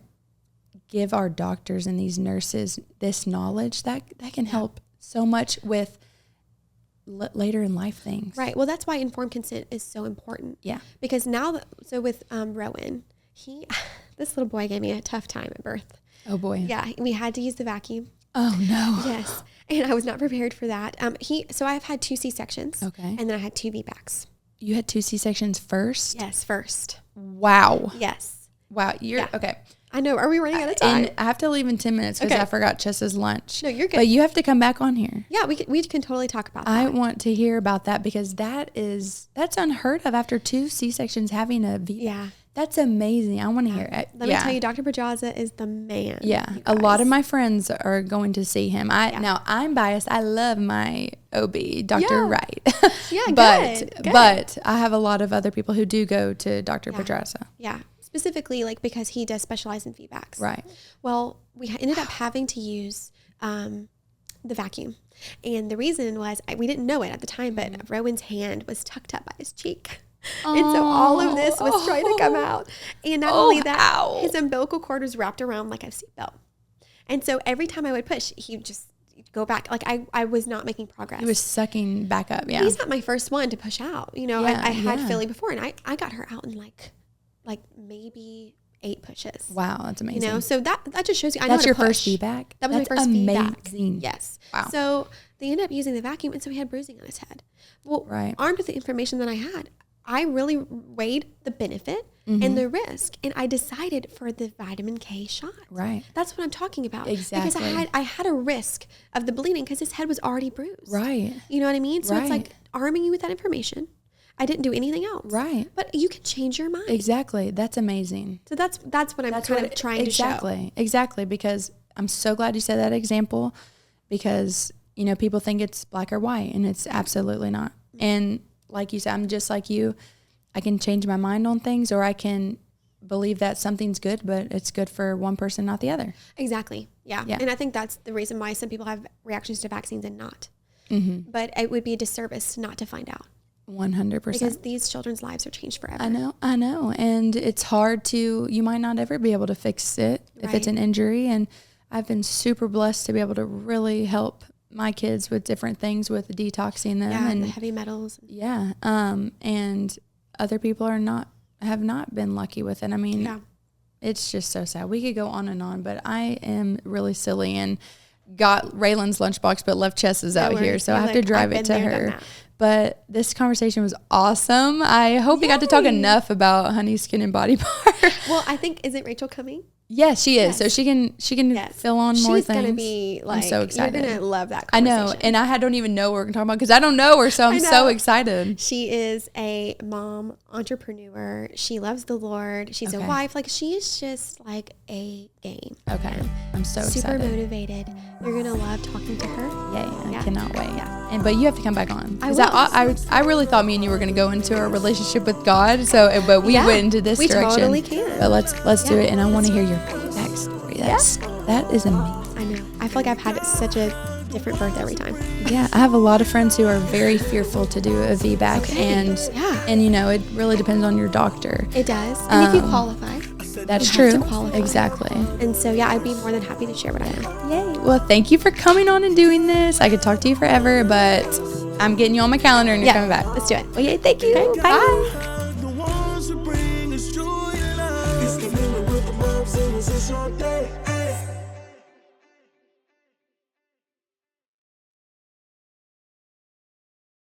give our doctors and these nurses this knowledge, that can help so much with later in life things. Right. Well, that's why informed consent is so important. Yeah. Because now, with Rowan, this little boy gave me a tough time at birth. Oh boy. Yeah. We had to use the vacuum. Oh no. Yes. And I was not prepared for that. So I've had 2 C-sections. Okay. And then I had 2 VBACs. You had 2 C-sections first? Yes, first. Wow. Yes. Wow. Okay. I know. Are we running out of time? And I have to leave in 10 minutes because I forgot Chessa's lunch. No, you're good. But you have to come back on here. Yeah, we can totally talk about that. I want to hear about that because that's unheard of after 2 C-sections having a VBAC. Yeah. That's amazing. I want to hear it. Let me tell you, Dr. Pedraza is the man. Yeah. A lot of my friends are going to see him. Now I'm biased. I love my OB, Dr. Wright. Yeah, but good. But I have a lot of other people who do go to Dr. Pedraza. Yeah. Specifically, like, because he does specialize in VBACs. Right. Well, we ended up having to use the vacuum. And the reason was, we didn't know it at the time, but Rowan's hand was tucked up by his cheek. And so all of this was trying to come out. And not only that, his umbilical cord was wrapped around like a seatbelt. And so every time I would push, he would just go back. Like, I was not making progress. He was sucking back up. Yeah. He's not my first one to push out. You know, I had Philly before, and I got her out in like maybe 8 pushes. Wow, that's amazing. You know, so that just shows you. I know that's how your to push. first VBAC? That was my first amazing. VBAC. Yes. Wow. So they ended up using the vacuum, and so he had bruising on his head. Well, armed with the information that I had, I really weighed the benefit and the risk, and I decided for the vitamin K shot. Right. That's what I'm talking about. Exactly. Because I had a risk of the bleeding because his head was already bruised. Right. You know what I mean? So it's like arming you with that information. I didn't do anything else. Right. But you can change your mind. Exactly. That's amazing. So that's what I'm kind of trying to show. Exactly. Because I'm so glad you said that example, because, you know, people think it's black or white, and it's absolutely not. And like you said, I'm just like you. I can change my mind on things, or I can believe that something's good, but it's good for one person, not the other. Exactly. Yeah. And I think that's the reason why some people have reactions to vaccines and not. But it would be a disservice not to find out. 100%. Because these children's lives are changed forever. I know. And it's hard you might not ever be able to fix it if it's an injury. And I've been super blessed to be able to really help my kids with different things, with detoxing them. Yeah, and the heavy metals. Yeah. And other people have not been lucky with it. I mean, it's just so sad. We could go on and on, but I am really silly and got Raylan's lunchbox, but left Chessa's out here. So I have to drive it to her. But this conversation was awesome. I hope we got to talk enough about honey, skin, and body part. Well, I think, isn't Rachel coming? Yes, she is. So she can fill on more things. She's going to be like, I'm so excited. You're going to love that conversation. I know. And I don't even know what we're going to talk about because I don't know her. So I'm so excited. She is a mom, entrepreneur. She loves the Lord. She's a wife. Like, she is just like a game. Okay. I'm so super excited. Super motivated. You're going to love talking to her. Yeah. I cannot wait. Yeah. But you have to come back on. I really thought me and you were going to go into a relationship with God. So, but we went into this direction. We totally can. But let's do it. And I want to hear your VBAC story. That is amazing. I know. I feel like I've had such a different birth every time. Yeah, I have a lot of friends who are very fearful to do a VBAC, and you know, it really depends on your doctor. It does, and if you qualify. That's true. Exactly. And so, I'd be more than happy to share what I know. Yay. Well, thank you for coming on and doing this. I could talk to you forever, but I'm getting you on my calendar and you're coming back. Let's do it. Well, yay, thank you. Okay, bye.